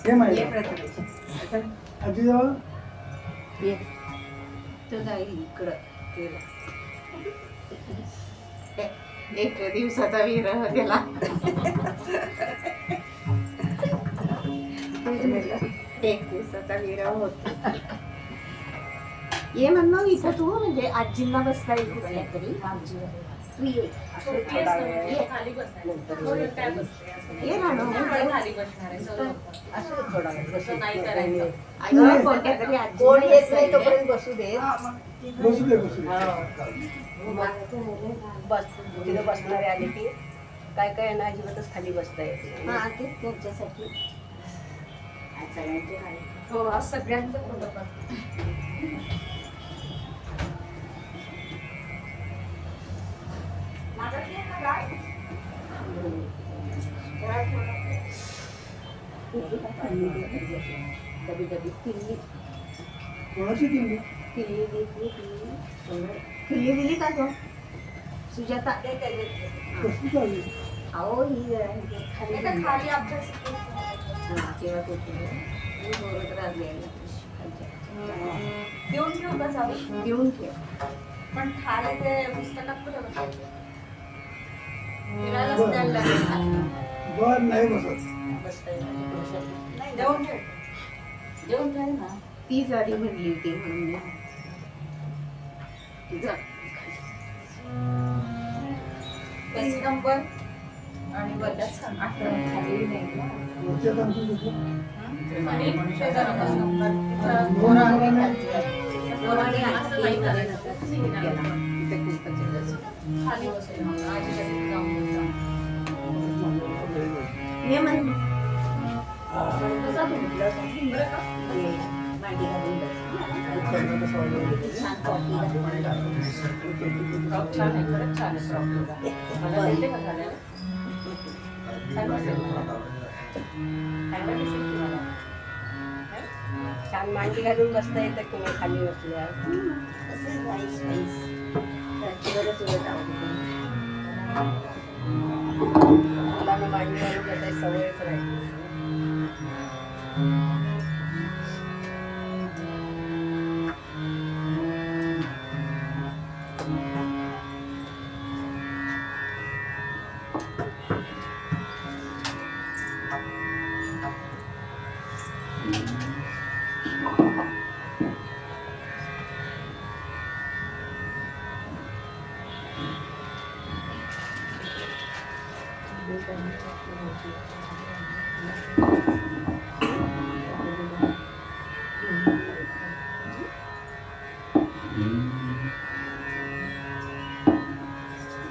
हे माहिती आजीजवळ तो जाईल इकडं गेला. एक दिवसाचा विरह गेला. एक दिवसाचा विरह होता. ये म्हणणं इथं तू म्हणजे आजींना बसता येईल कुठल्यातरी तू ये. ये ना नो. कोण येत नाही तोपर्यंत बसू दे. बसू दे बसू दे. तिथं बसणारे आले की काय काय ना अजिबातच खाली बसता येते. हा तेच त्यांच्यासाठी सगळ्यांचे हो आज सगळ्यांचं कधी कधी किल्ली कोणाची किल्ली किल्ली दिली का गं सुजाता? कसली चालली अहो ही खाली अभ्यास केव्हा बोलत राहिली देऊन ठेवू का चालू देऊन ठेव. पण खाली ते पुस्तकात कुठं फिरायलाच द्यायला लागेल. बर नाही बसत. नाही देऊन ठेव ना. ती जाडी म्हणली होती म्हणून तिचा पेज नंबर आणि बदलाच खाली नाही ना. वरच्यात आणखी दुसरं. आणि शेजारी पेज नंबर खाली बसेल आजी जाऊन हे म्हण कसा तू म्हटलं बरं का मांडी घालून छान कॉफी फ्रॉक छान आहे खरंच छान आहे फ्रॉक मला देते का घालायला काय बसेल काय दिसेल तुम्हाला छान मांडी घालून बसता येतं किंवा खाली बसल्या मुलांना मांडी घालून बसायची सवयच राहील.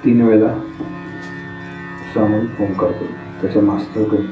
तीन वेळा सामूहिक ओंकार करू त्याच्या मास्तर करू.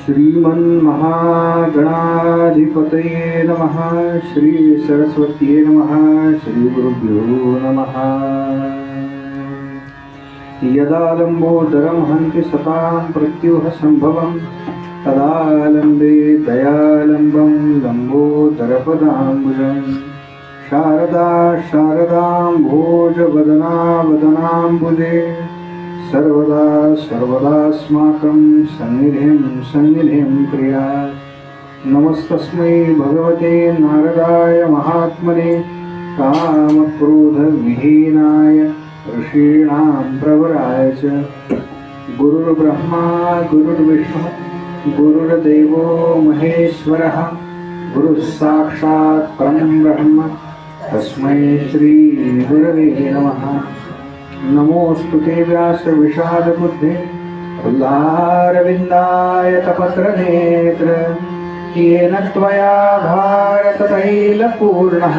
श्रीमन्महागणाधिपतये नमः. श्री सरस्वत्यै नमः. श्री गुरुभ्यो नमः. यदा लम्बोदरं हन्ति सतां प्रत्युह सम्भवं तदालम्बे दयालम्बं लम्बोदरपदाम्बुजं शारदा शारदाम्भोजवदना वदनाम्बुजे सर्वदा सर्वदास्माकं सन्निधिं प्रिया. नमस्तस्मै भगवते नारदाय महात्मने कामक्रोधविहीनाय ऋषीणां प्रवराय च गुरुर्ब्रह्मा गुरुर्विष्णुः गुरुर्देवो महेश्वरः गुरुः साक्षात् परं ब्रह्म तस्मै श्री गुरवे नमः। नमोऽस्तु ते व्यास विषादबुद्धे फुल्लारविन्दायतपत्रनेत्र येन त्वया भारततैलपूर्णः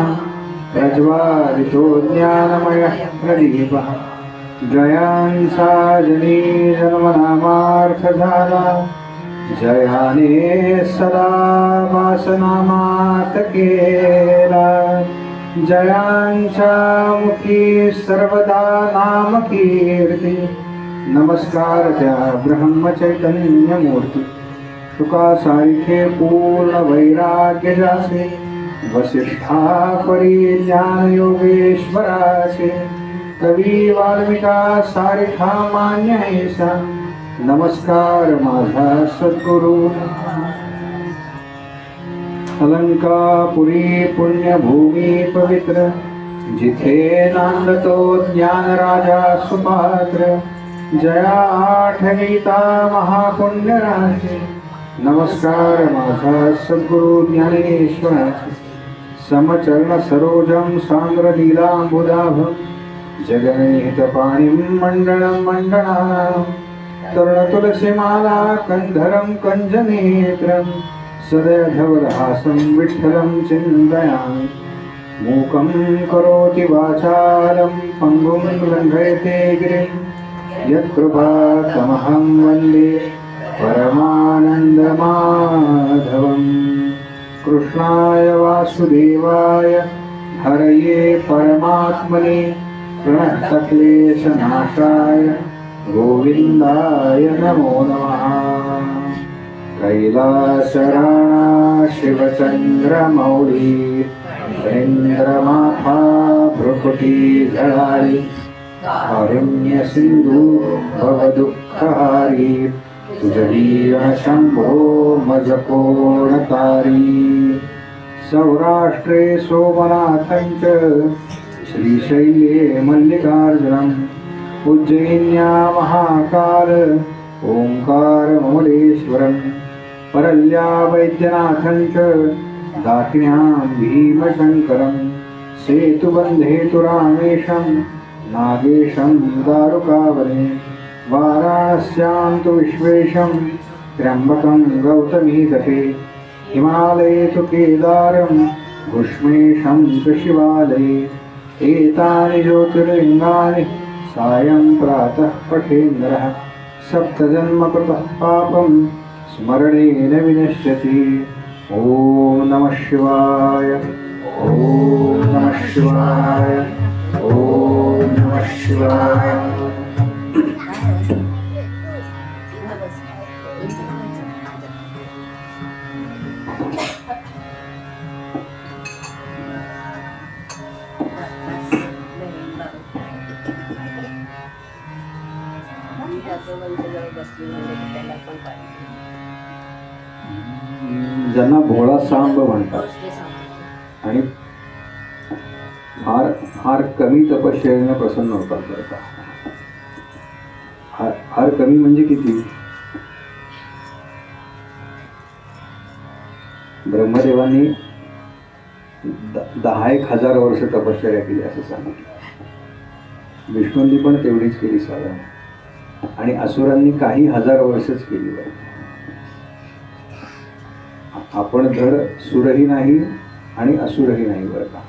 प्रज्वालितो ज्ञानमयः प्रदीपः जयांसा जनी जन्मनामार्थझाला जयाने सदा वासनामातकेला जयांच्या मुखी सर्वदा नामकीर्ती नमस्कार त्या ब्रह्मचैतन्यमूर्ती शुकासारिखे पूर्ण वैराग्य जासे वसिष्ठा परी ज्ञान योगेश्वरासे कवी वाल्मिका सारिखा मान्य ऐसा नमस्कार माझा सद्गुरु। अलंकापुरी पुण्यभूमी पवित्र जिथे नांदतो ज्ञानराजा सुपात्र जया आठवीता महापुण्यराशी नमस्कार माझा सद्गुरु ज्ञानेश्वराचे समचरण सरोजं सांद्रलीलांबुदाभं जगन्निहितपाणिं मण्डलं मण्डनानां तरुणतुलसीमाला कन्धरं कञ्जनेत्रं सदयधवलहासं विठ्ठलं चिन्तयामि मूकं करोति वाचालं पङ्गुं लङ्घयते गिरिं यत्कृपातमहं वन्दे परमानन्दमाधवम्। कृष्णाय वासुदेवाय हरये परमात्मने प्रणतक्लेशनाशाय गोविन्दाय नमो नमः। कैलासराणा शिवचन्द्रमौळी इन्द्रमाथा भ्रुकुटी झळाळी कारुण्य सिंधू भवदुःखहारी तुझदीय शंभो मज कोणतारी सौराष्ट्रे सोमनाथंच श्रीशैले मल्लिकार्जुनम् उज्जयिन्या महाकाल ओंकारममलेश्वरम् परल्या वैद्यनाथंच दाकिन्यां भीमशङ्करम् सेतुबन्धे तु रामेशं नागेशं दारुकावने वाराणस्यां तु विश्वेशं त्र्यम्बकं गौतमीतटे हिमालये तु केदारं घुष्मेशं तु शिवालये एतानि ज्योतिर्लिङ्गानि सायं प्रातः पठेन्द्रः सप्तजन्मकृतः पापं स्मरणेन विनश्यति। ॐ नमः शिवाय ॐ नमः शिवाय ॐ नमः शिवाय। ज्यांना भोळा सांब म्हणतात आणि फार फार कमी तपश्चर्याने प्रसन्न होतात बरं का। फार कमी म्हणजे किती? ब्रह्मदेवांनी 10,000 वर्ष तपश्चर्या केली असं सांगितलं। विष्णूंनी पण तेवढीच केली साधारण आणि असुरांनी काही हजार वर्षच केली बरं। आपण धड सुरही नाही आणि असुरही नाही बरं का।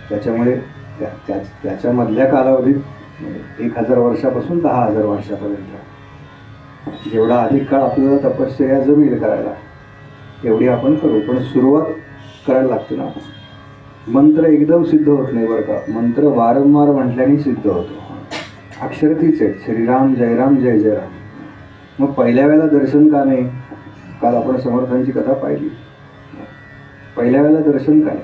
त्याच्यामुळे त्याच्या मधल्या कालावधीत 1000 वर्षापासून 10,000 वर्षापर्यंत जेवढा अधिक काळ आपल्याला तपश्चर्या जमेल करायला तेवढी आपण करू, पण सुरुवात करायला लागते ना। मंत्र एकदम सिद्ध होत नाही बरं का, मंत्र वारंवार म्हटल्याने सिद्ध होतो। अक्षर तीच आहेत, श्रीराम जय राम जय जय राम। मग पहिल्या वेळेला दर्शन का नाही? काल आपण समर्थांची कथा पाहिली। पहिल्या वेळेला दर्शन काय?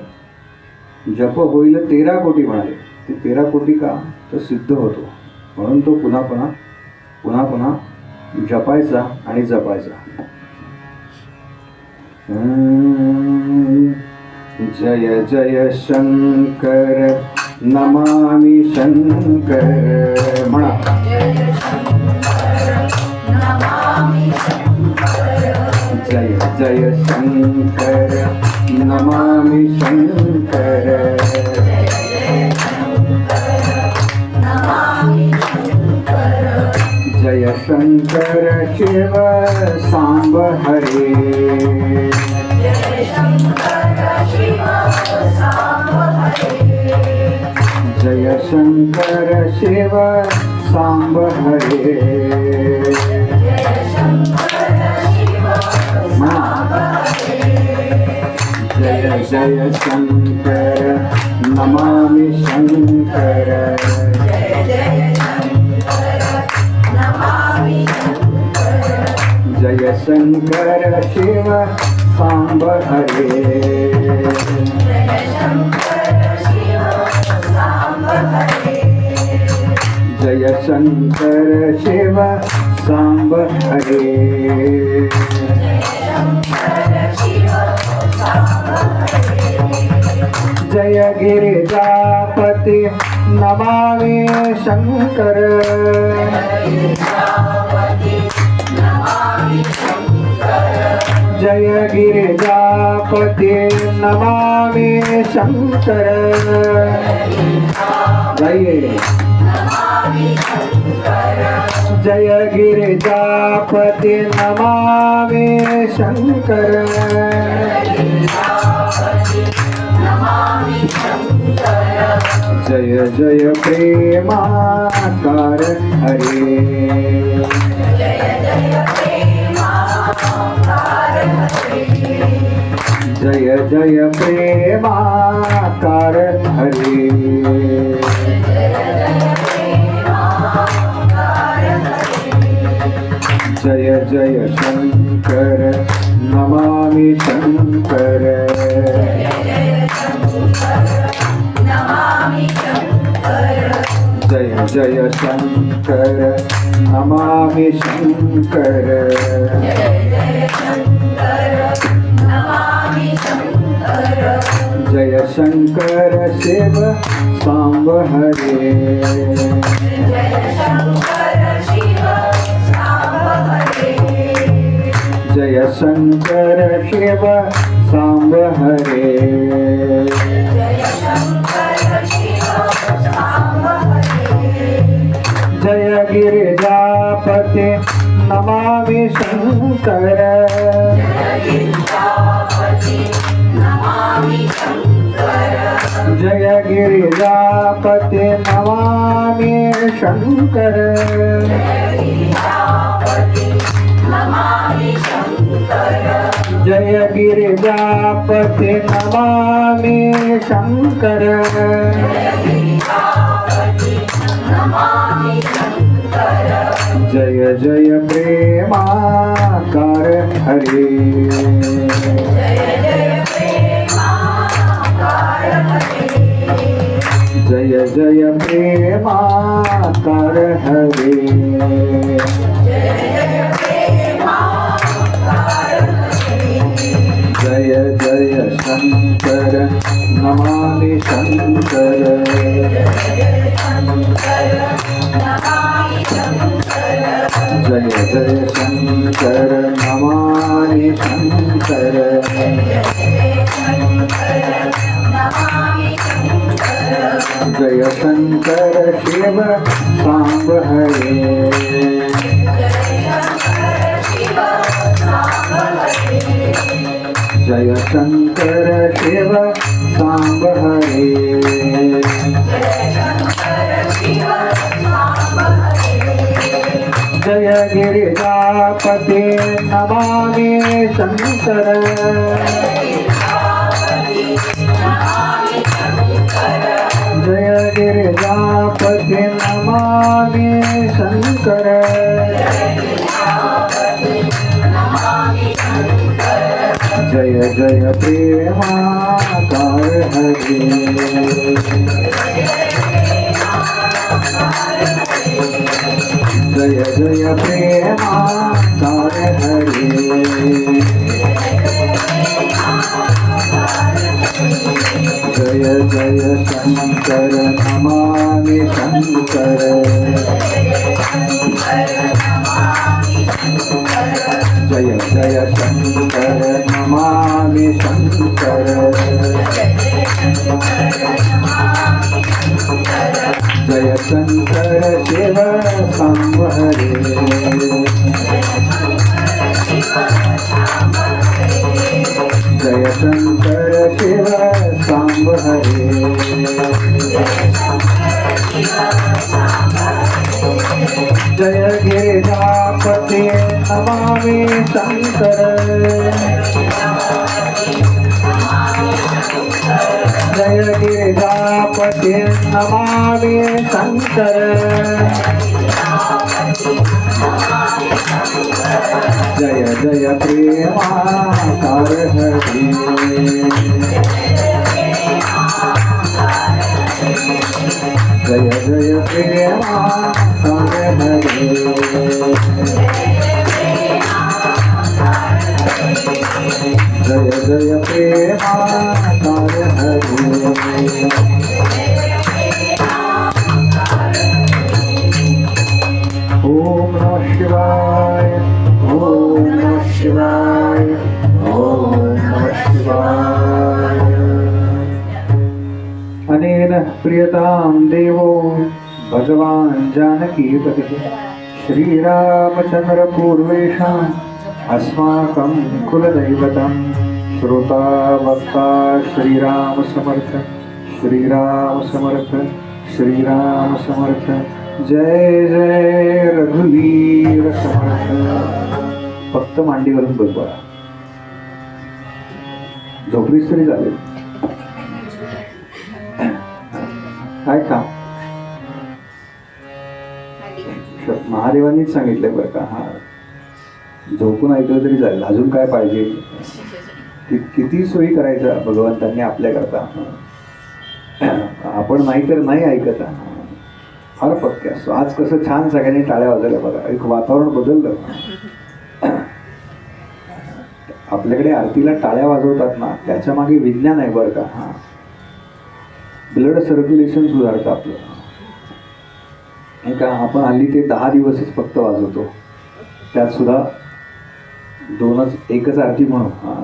जप होईल 13 कोटी म्हणाले, ते 13 कोटी का तर सिद्ध होतो म्हणून तो पुन्हा पुन्हा जपायचा आणि जपायचा। जय जय शंकर नमामि शंकर म्हणा जय जय शंकर नमामि शंकर जय शंकर शिव सांब हरे जय शंकर शिव सांब हरे जय जय शंकर नमामि शंकर जय शंकर शिव सांब हरे जय शंकर शिव सांब हरे जय गिरिजापति नमामि शंकर जय गिरिजापति नमामि शंकर जय गिरिजापति नमामि शंकर जय जय प्रेमाकार हरे जय जय प्रेमाकार हरे जय जय शंकर नमामि शंकर जय जय शंकर नमामि शंकर जय शंकर शिव सांब हरे जय शंकर शिव सांब हरे जय गिरिजापति नमामि शंकर जय गिरिजापति नमामि शंकर जय गिरिजापति नमामि शंकर जय जय प्रेमाकार हरे जय जय प्रेमाकार हरे जय जय शंकर नमामि शंकर जय जय शंकर नमामि शंकर जय शंकर शिव सांब हरे जय शंकर शिव सांब हरे जय गिरिजापति नमामि शंकर जय गिरिजापति नमामि शंकर जय जय प्रेमाकार हरे जय जय प्रेमाकार हरे शंकर नमामि शंकर जय जय शंकर नमामि शंकर जय शंकर शिव सांब हरे जय शंकर शिव सांब हरे जय गिरिजापते नमामि शंकर जय गिरिजापते नमामि शंकर जय जय प्रेमाकार हरि जय जय प्रेमाकार हरि जय जय प्रेमाकार हरि ओम नमः शिवाय ओम नमः शिवाय ओम नमः शिवाय अनेन प्रियतां देवो भगवान् जानकीपतिः श्रीरामचन्द्र पूर्वेषाम् अस्माकं कुलदैवतं श्रोता वक्ता श्रीराम समर्थ श्रीराम समर्थ श्रीराम समर्थ जय जय रघुवीर समर्थ फक्त मांडी घालून बस बघा झोपलीच तरी चालेल काय काम महादेवांनीच सांगितलंय बरं का हा झोपून ऐकलं तरी चालेल अजून काय पाहिजे किती सोयी करायच्या भगवंतांनी आपल्याकरता आपण नाही तर नाही ऐकत फार पक्के असतो आज कसं छान सगळ्यांनी टाळ्या वाजवल्या बघा एक वातावरण बदललं आपल्याकडे आरतीला टाळ्या वाजवतात ना त्याच्या मागे विज्ञान आहे बरं का हा ब्लड सर्क्युलेशन सुधारतं आपलं नाही का आपण हल्ली ते 10 दिवसच फक्त वाजवतो त्यात सुद्धा एकच आरती म्हणून हां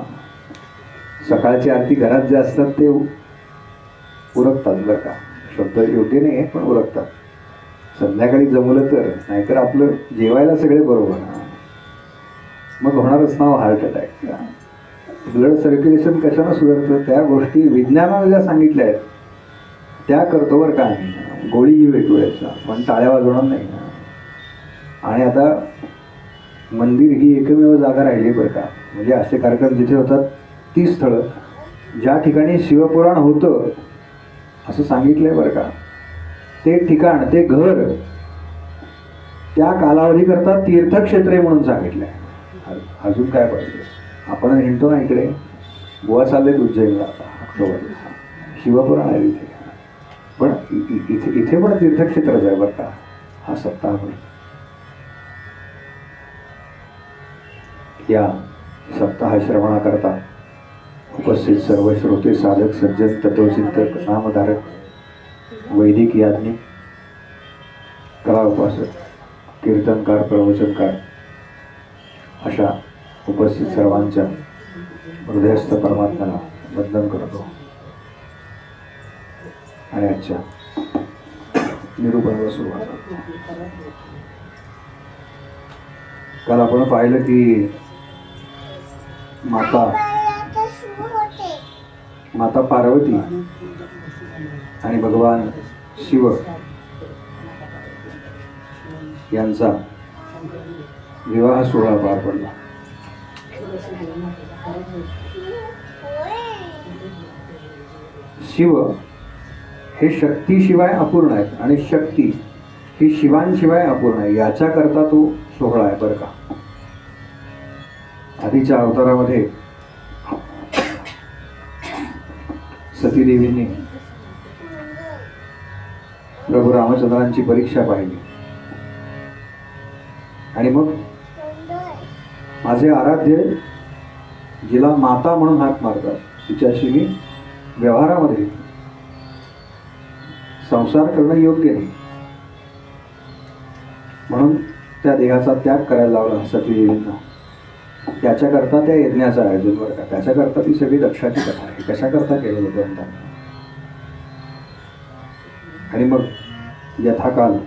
सकाळची आरती घरात जे असतात ते उरकतात बरं का शब्द योग्य नाही आहे पण उरकतात संध्याकाळी जमलं तर नाहीतर आपलं जेवायला सगळे बरोबर मग होणारच नाव हार्ट अटॅक ब्लड सर्क्युलेशन कशानं सुधारतं त्या गोष्टी विज्ञानानं ज्या सांगितल्या आहेत त्या करतो बरं का आम्ही गोळी घेऊ एक वेळेचा पण टाळ्या वाजवणार नाही आणि आता मंदिर ही एकमेव जागा राहिली बरं का म्हणजे असे कार्यक्रम जिथे होतात ती स्थळं ज्या ठिकाणी शिवपुराण होतं असं सांगितलंय बरं का ते ठिकाण ते घर त्या कालावधीकरता तीर्थक्षेत्रे म्हणून सांगितलंय अजून काय पाहिजे आपण हिंडतो ना इकडे बुवा चाललेत उज्जैनला आता ऑक्टोबरला शिवपुराण आहे तिथे पण इथे पण तीर्थक्षेत्रच आहे बरं का हा सप्ताह या सप्ताह श्रवणाकरता उपस्थित सर्व श्रोते साधक सज्जन तत्वचिंतक नामधारक वैदिक याज्ञिक कला उपासक कीर्तनकार प्रवचनकार अशा उपस्थित सर्वांच्या हृदयस्थ परमात्म्याला वंदन करतो आणि आजच्या निरूपणाला सुरुवात करतो. काल आपण पाहिलं की माता पार्वती आणि भगवान शिव यांचा विवाह सोहळा पार पडला. शिव हे शक्तीशिवाय अपूर्ण आहेत आणि शक्ती ही शिवांशिवाय अपूर्ण आहे याच्याकरता तो सोहळा आहे बरं का. आधीच्या अवतारामध्ये सतीदेवींनी प्रभू रामचंद्रांची परीक्षा पाहिली आणि मग माझे आराध्य जिला माता म्हणून हाक मारतात तिच्याशी मी व्यवहारामध्ये संसार करणं योग्य नाही. म्हणून त्या देहाचा त्याग करायला लावला सतीदेवींना. त्याच्याकरता त्या यज्ञाचं आयोजन बरं का. त्याच्याकरता ती सगळी दक्षाची कथा आहे. कशाकरता केलं भगवंतांनी. आणि मग यथाकाल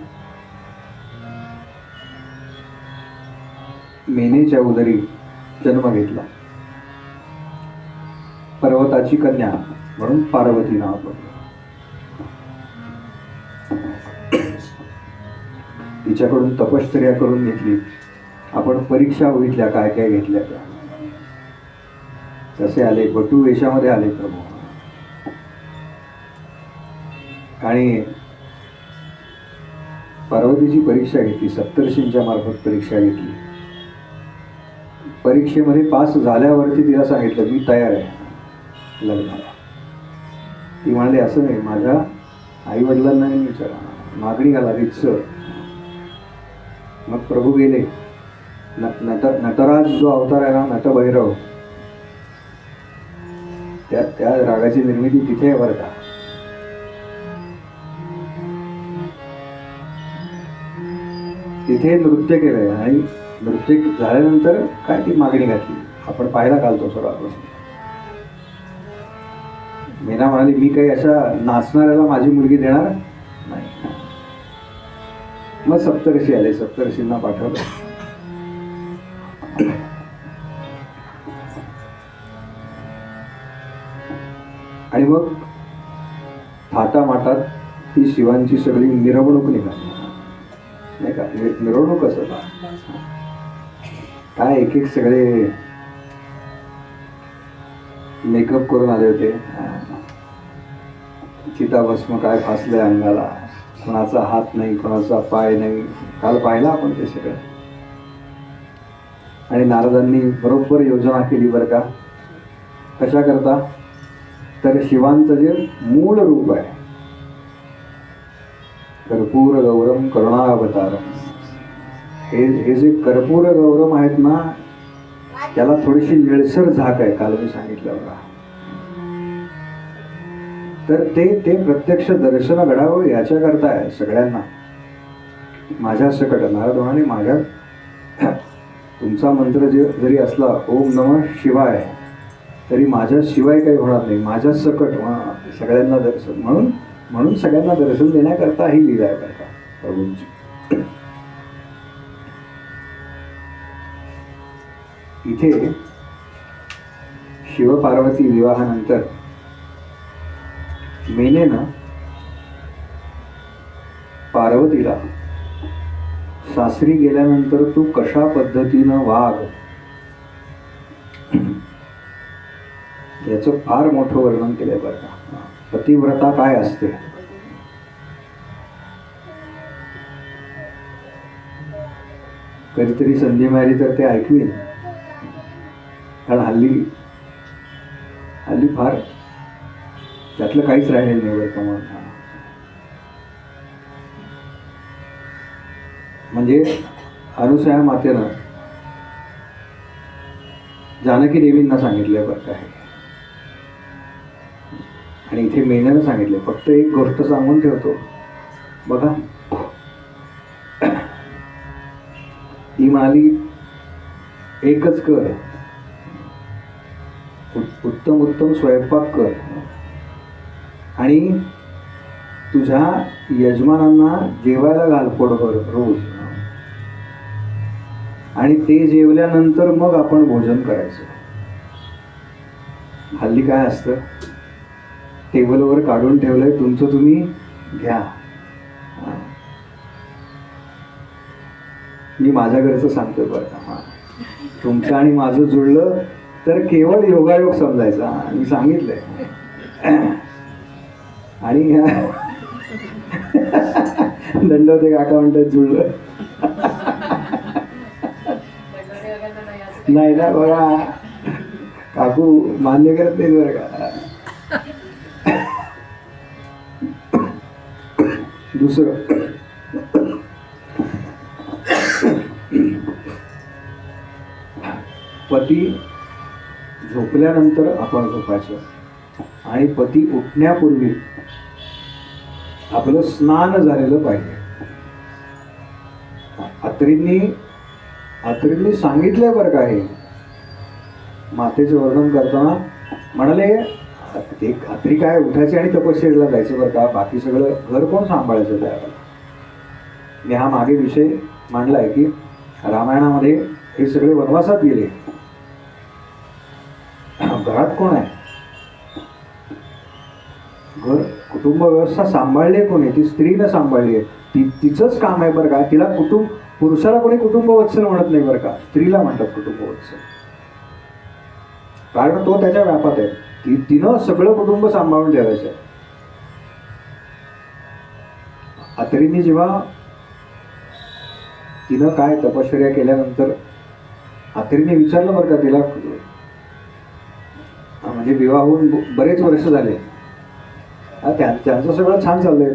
मेनेच्या उदरी जन्म घेतला. पर्वताची कन्या म्हणून पार्वती नाव पडलं. तिच्याकडून तपश्चर्या करून घेतली. आपण परीक्षा बघितल्या काय काय घेतल्या त्या. तसे आले बटू वेशामध्ये आले प्रभू. आणि पार्वतीची परीक्षा घेतली. सप्तर्षींच्या मार्फत परीक्षा घेतली. परीक्षेमध्ये पास झाल्यावरती तिला सांगितलं मी तयार आहे लग्नाला. ती म्हणाली असं नाही, माझ्या आई वडिलांना नाही विचारा, मागणी घाला रितसर. मग प्रभू गेले. नटराज जो अवतार आहे ना, नटभैरव, त्या रागाची निर्मिती तिथे आहे बरं का. तिथे नृत्य केलंय आणि नृत्य झाल्यानंतर काय ती मागणी घातली. आपण पाहायला घालतो सगळा प्रश्न. मीना म्हणाली मी काही अशा नाचणाऱ्याला माझी मुलगी देणार नाही. मग सप्तर्षी आले. सप्तर्षींना पाठवलं. आणि मग थाटामाटात ती शिवांची सगळी मिरवणूक निघाली नाही का. मिरवणूक असं काय एक एक सगळे मेकअप करून आले होते. चिताभस्म काय फासले अंगाला. कोणाचा हात नाही, कोणाचा पाय नाही. काल पाहिला आपण ते सगळं. आणि नारदांनी बरोबर योजना केली बरं का. कशा करता तर शिवांचं जे मूळ रूप आहे कर्पूर गौरम करुणावतारम, हे जे कर्पूर गौरम आहेत ना, त्याला थोडीशी निळसर झाक आहे. काल मी सांगितलं बघा. तर ते प्रत्यक्ष दर्शन घडावं याच्याकरता आहे सगळ्यांना. माझ्या सकट नारद म्हणाले माझ्या तुमचा मंत्र जरी असला ओम नमः शिवाय, तरी माझ्या शिवाय काही होणार नाही. माझ्या सकट सगळ्यांना दर्शन. म्हणून सगळ्यांना दर्शन देण्याकरता ही लीला आहे बरं का प्रभूंची. इथे शिवपार्वती विवाहानंतर मेनेनं पार्वतीला सासरी गेल्यानंतर तू कशा पद्धतीनं वाग याचं फार मोठं वर्णन केलंय बरं का. पतिव्रता काय असते. कधीतरी संधी मिळाली तर ते ऐकवीन. कारण हल्ली फार त्यातलं काहीच राहिलेलं नाही बरं का. म्हणजे अनुसया मातेनं जानकी देवींना सांगितलंय बरं का. आणि इथे मेनेनं सांगितलंय. फक्त एक गोष्ट सांगून ठेवतो बघा. ती म्हणाली एकच कर, उत्तम उत्तम स्वयंपाक कर आणि तुझ्या यजमानांना जेवायला घाल पोटभर रोज. आणि ते जेवल्यानंतर मग आपण भोजन करायचं. हल्ली काय असतं, टेबलवर काढून ठेवलंय तुमचं तुम्ही घ्या. मी माझ्या घरचं सांगतो बरं का. तुमचं आणि माझं जुळलं तर केवळ योगायोग समजायचा. मी सांगितलंय. आणि दंडवते काका म्हणतात जुळलं नाही ना बघा. काकू मान्य करत नाही बरं का. दुसरं पती झोपल्यानंतर आपण झोपायचं आणि पती उठण्यापूर्वी आपलं स्नान झालेलं पाहिजे. अत्रींनी सांगितलंय बरं का हे मातेचं वर्णन करताना. म्हणाले ते अत्री काय उठायचे आणि तपश्चर्येला जायचं बरं का, बाकी सगळं घर कोण सांभाळायचं त्यावेळेला. मी हा मागे विषय मांडलाय की रामायणामध्ये हे सगळे वनवासात गेले, घरात कोण आहे, घर कुटुंब व्यवस्था सांभाळली कोणी, ती स्त्रीनं सांभाळली आहे. तिचंच काम आहे बरं का. तिला पुरुषाला कोणी कुटुंब वत्सल म्हणत नाही बरं का, स्त्रीला म्हणतात कुटुंब वत्सल. कारण तो त्याच्या व्यापात आहे. तिनं सगळं कुटुंब सांभाळून ठेवायचं आहे. अत्रींनी जेव्हा तिनं काय तपश्चर्या केल्यानंतर अत्रींनी विचारलं बरं का तिला, म्हणजे विवाह होऊन बरेच वर्ष झाले, त्यांचं सगळं छान चाललंय.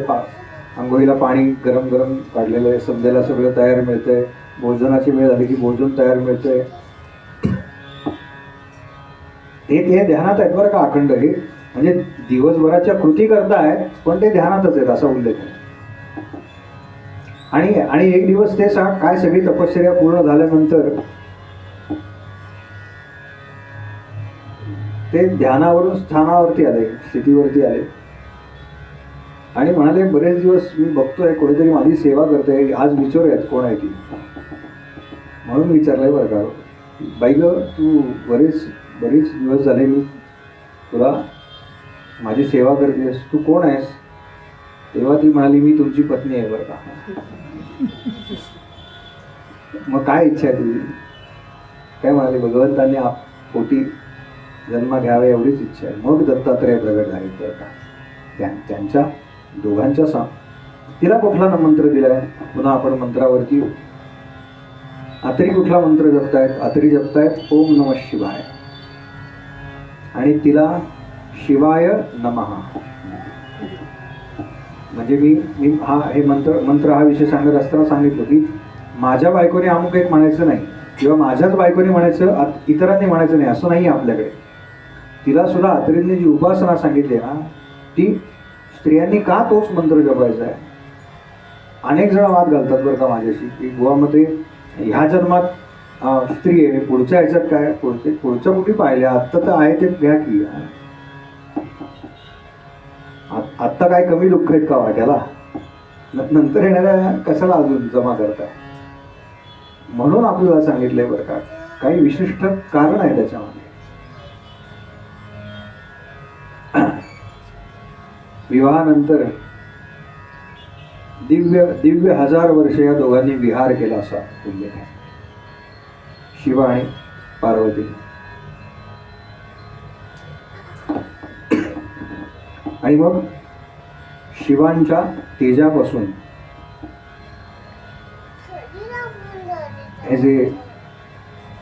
आंघोळीला पाणी गरम गरम काढलेलं आहे, संध्याला सगळं तयार मिळतंय, भोजनाची वेळ झाली की भोजन तयार मिळतंय. ते ध्यानात आहेत बरं का अखंड. हे म्हणजे दिवसभराच्या कृती करतायत पण ते ध्यानातच आहेत असा उल्लेख आहे. आणि एक दिवस ते काय सगळी तपश्चर्या पूर्ण झाल्यानंतर ते ध्यानावरून स्थानावरती आले, स्थितीवरती आले आणि म्हणाले बरेच दिवस मी बघतोय कोणीतरी माझी सेवा करते, आज विचारूयात कोण आहे ती. म्हणून विचारलंय बरं का, बाई ग तू बरेच दिवस झाले मी तुला माझी सेवा करतेस, तू कोण आहेस. तेव्हा ती म्हणाली मी तुमची पत्नी आहे बरं का. मग काय इच्छा आहे तुझी. काय म्हणाली, भगवंतांनी पोटी जन्म घ्यावा एवढीच इच्छा आहे. मग दत्तात्रय प्रगट झाले बरं का. त्यांच्या दोघांच्या तिला कुठला मंत्र दिलाय. पुन्हा आपण मंत्रावरती अत्री कुठला मंत्र जपतायत, अत्री जपतायत ओम नमः शिवाय आणि तिला शिवाय नमः. म्हणजे मी हे मंत्र हा विषय सांगत असताना सांगितलं की माझ्या बायकोने अमुक एक म्हणायचं नाही किंवा माझ्याच बायकोने म्हणायचं इतरांनी म्हणायचं नाही असं नाही आपल्याकडे. तिला सुद्धा अत्रींनी जी उपासना सांगितली ना ती स्त्रियांनी का तोच मंत्र जपायचा आहे. अनेक जण वाद घालतात बरं का माझ्याशी की बुवामध्ये ह्या जन्मात स्त्री आहे, पुढच्या ह्याच्यात काय पुढच्या कुठे पाहिल्या, आत्ता तर आहे ते घ्या की. आत्ता काय कमी दुःख आहेत का वाट्याला, नंतर येणाऱ्या कशाला अजून जमा करताय. म्हणून आपल्याला सांगितलंय बरं का, काही विशिष्ट कारण आहे त्याच्यामध्ये. विवाहानंतर दिव्य 1000 वर्ष या दोघांनी विहार केला असा उल्लेख आहे. शिव आणि पार्वती. आणि मग शिवांच्या तेजापासून हे जे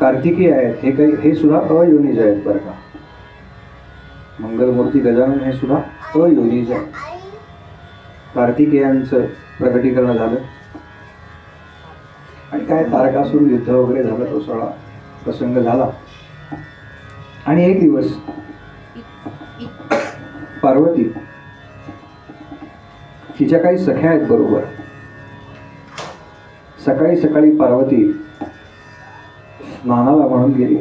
कार्तिकीय आहेत हे सुद्धा अयोनिज आहेत बरं का. मंगलमूर्ती गजानन हे सुद्धा अयोनिज आहे. कार्तिकेयांचं प्रकटीकरण झालं आणि काय तारकासुर युद्ध वगैरे झालं, तो सगळा प्रसंग झाला. आणि एक दिवस पार्वती तिच्या काही सख्या आहेत बरोबर. सकाळी पार्वती स्नानाला म्हणून गेली.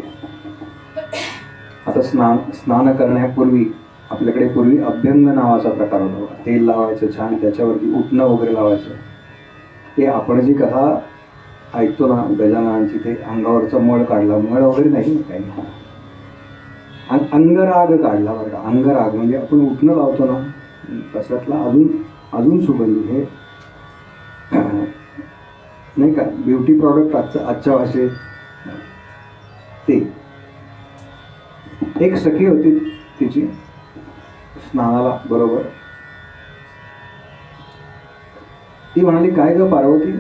आता स्नान करण्यापूर्वी आपल्याकडे पूर्वी अभ्यंग नावाचा प्रकार होता. तेल लावायचं छान, त्याच्यावरती उठणं वगैरे लावायचं. ते आपण जी कथा ऐकतो ना गजाननांची, ते अंगावरचा मळ काढला, मळ वगैरे नाही काही, अंगराग काढला बरं का. अंगराग म्हणजे आपण उठणं लावतो ना तशातला अजून सुगंधी. हे नाही का ब्युटी प्रॉडक्ट आजच्या भाषेत. ते एक सखी होती तिची स्नानाला बरोबर. ती म्हणाली काय ग पार्वती,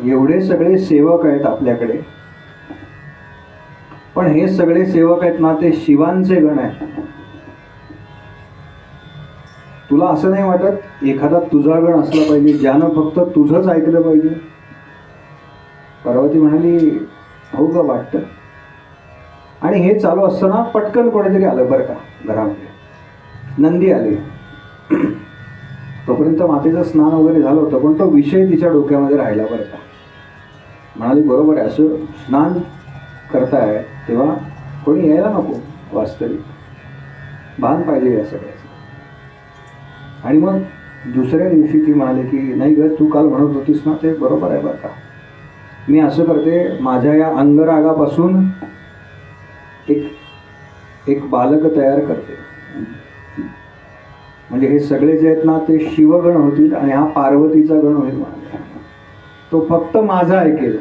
एवढे सगळे सेवक आहेत आपल्याकडे, पण हे सगळे सेवक आहेत ना ते शिवांचे गण आहेत. तुला असं नाही वाटत एखादा तुझा गण असला पाहिजे ज्यानं फक्त तुझंच ऐकलं पाहिजे. पार्वती म्हणाली हो ग वाटतं. आणि हे चालू असताना पटकन कोणीतरी आलं बरं का घरामध्ये. नंदी आले तोपर्यंत मातेचं स्नान वगैरे झालं होतं, पण तो विषय तिच्या डोक्यामध्ये राहिला बरं का. म्हणाली बरोबर आहे, असं स्नान करताय तेव्हा कोणी यायला नको, वास्तविक भान पाहिजे या सगळ्याचं. आणि मग दुसऱ्या दिवशी ती म्हणाली की नाही ग, तू काल म्हणत होतीस ना ते बरोबर आहे बरं का. मी असं करते, माझ्या या अंगरागापासून एक बालक तयार करते, म्हणजे हे सगळे जे आहेत ना ते शिवगण होतील आणि हा पार्वतीचा गण होईल. तो फक्त माझा ऐकेल.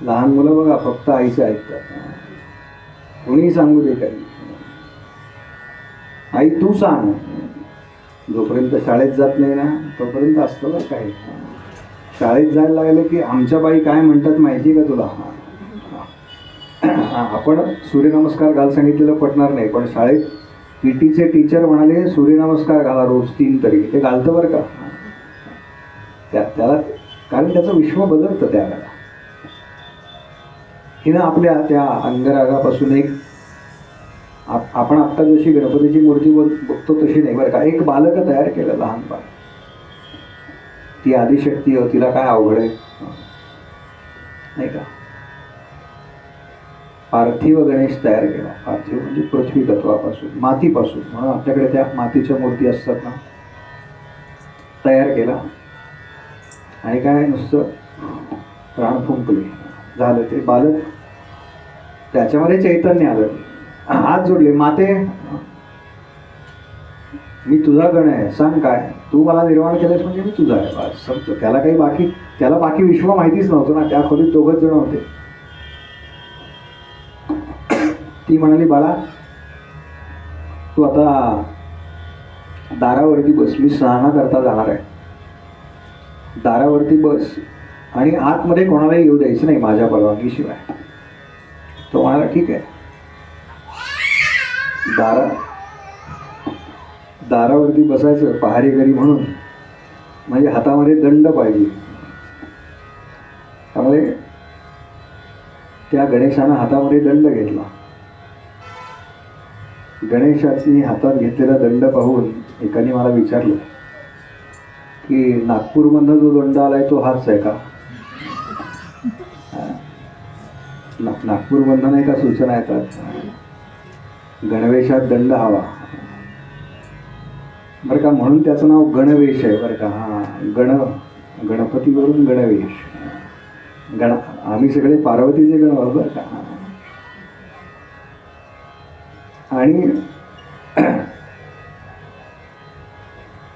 लहान मुलं बघा फक्त आईचं ऐकतात, कोणीही सांगू दे काही. आई तू सांग. जोपर्यंत शाळेत जात नाही ना तोपर्यंत असतं बरं काही. शाळेत जायला लागले की आमच्या बाई काय म्हणतात माहिती का तुला. आपण सूर्यनमस्कार घाल सांगितलेलं पटणार नाही, पण शाळेत पीटीचे टीचर म्हणाले सूर्यनमस्कार घाला रोज 3 तरी, ते घालतं बरं का. त्याला कारण त्याचं विश्व बदलतं त्यावेळेला. हिनं आपल्या त्या अंगरागापासून आपण आत्ता जशी गणपतीची मूर्ती बघतो तशी नाही बरं का, एक बालक तयार केलं लहानपण. ती आदिशक्ती हो, तिला काय अवघड आहे नाही का. पार्थिव गणेश तयार केला. पार्थिव म्हणजे पृथ्वी तत्वापासून, मातीपासून, म्हणून आपल्याकडे त्या मातीच्या मूर्ती असतात ना, तयार केला. आणि काय नुसतं प्राण फुंकले झालं. ते बालक त्याच्यामध्ये चैतन्य आलं. हात जोडले, माते मी तुझा गण आहे, सांग काय, तू मला निर्माण केलंस म्हणजे मी तुझा आहे बस समजतो. त्याला बाकी विश्व माहितीच नव्हतं ना, त्या खोलीत 2 जण होते. ती म्हणाली बाळा तू आता दारावरती बस, मी स्नान करता जाणार आहे, दारावरती बस आणि आतमध्ये कोणालाही येऊ द्यायचं नाही माझ्या परवानगीशिवाय. तो म्हणाला ठीक आहे. दारावरती बसायचं पहारेकरी म्हणून, म्हणजे हातामध्ये दंड पाहिजे. त्यामुळे त्या गणेशानं हातामध्ये दंड घेतला. गणेशाची हातात घेतलेला दंड पाहून एकाने मला विचारलं की नागपूरमधनं जो दंड आलाय तो हाच आहे का. नागपूरमधनं नाही का सूचना येतात, गणवेशात दंड हवा बरं का, म्हणून त्याचं नाव गणवेश आहे बरं का. गणपतीवरून गणवेश. आम्ही सगळे पार्वतीचे गण आहोत बरं का. आणि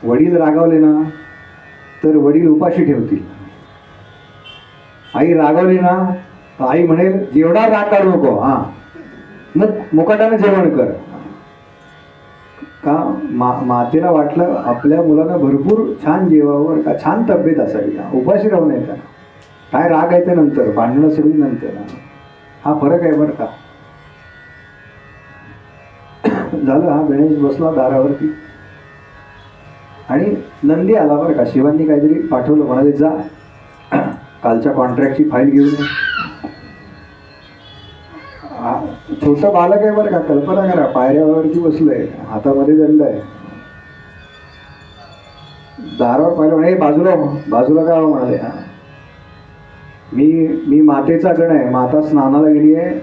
वडील रागावले ना तर वडील उपाशी ठेवतील. आई रागावली ना तर आई म्हणेल जेवढा राग काढू नको, मग मुकाटाने जेवण कर. का मातेला वाटलं आपल्या मुलांना भरपूर छान जेवावं का, छान तब्येत असावी, उपाशी राहू नये. का काय राग आहे ते नंतर, भांडणं सगळी नंतर. हा फरक आहे बरं का. झालं. हा गणेश बसला दारावरती आणि नंदी आला बरं का. शिवांनी काहीतरी पाठवलं, म्हणाले जा कालच्या कॉन्ट्रॅक्टची फाईल घेऊन ये. छोटं बालक आहे बरं का, कल्पना करा, पायऱ्यावरती बसलंय, हातामध्ये दंड आहे. दारावर पाहिलं म्हणे बाजूला काय म्हणाले, मी मातेचा गण आहे, माता स्नानाला गेली आहे,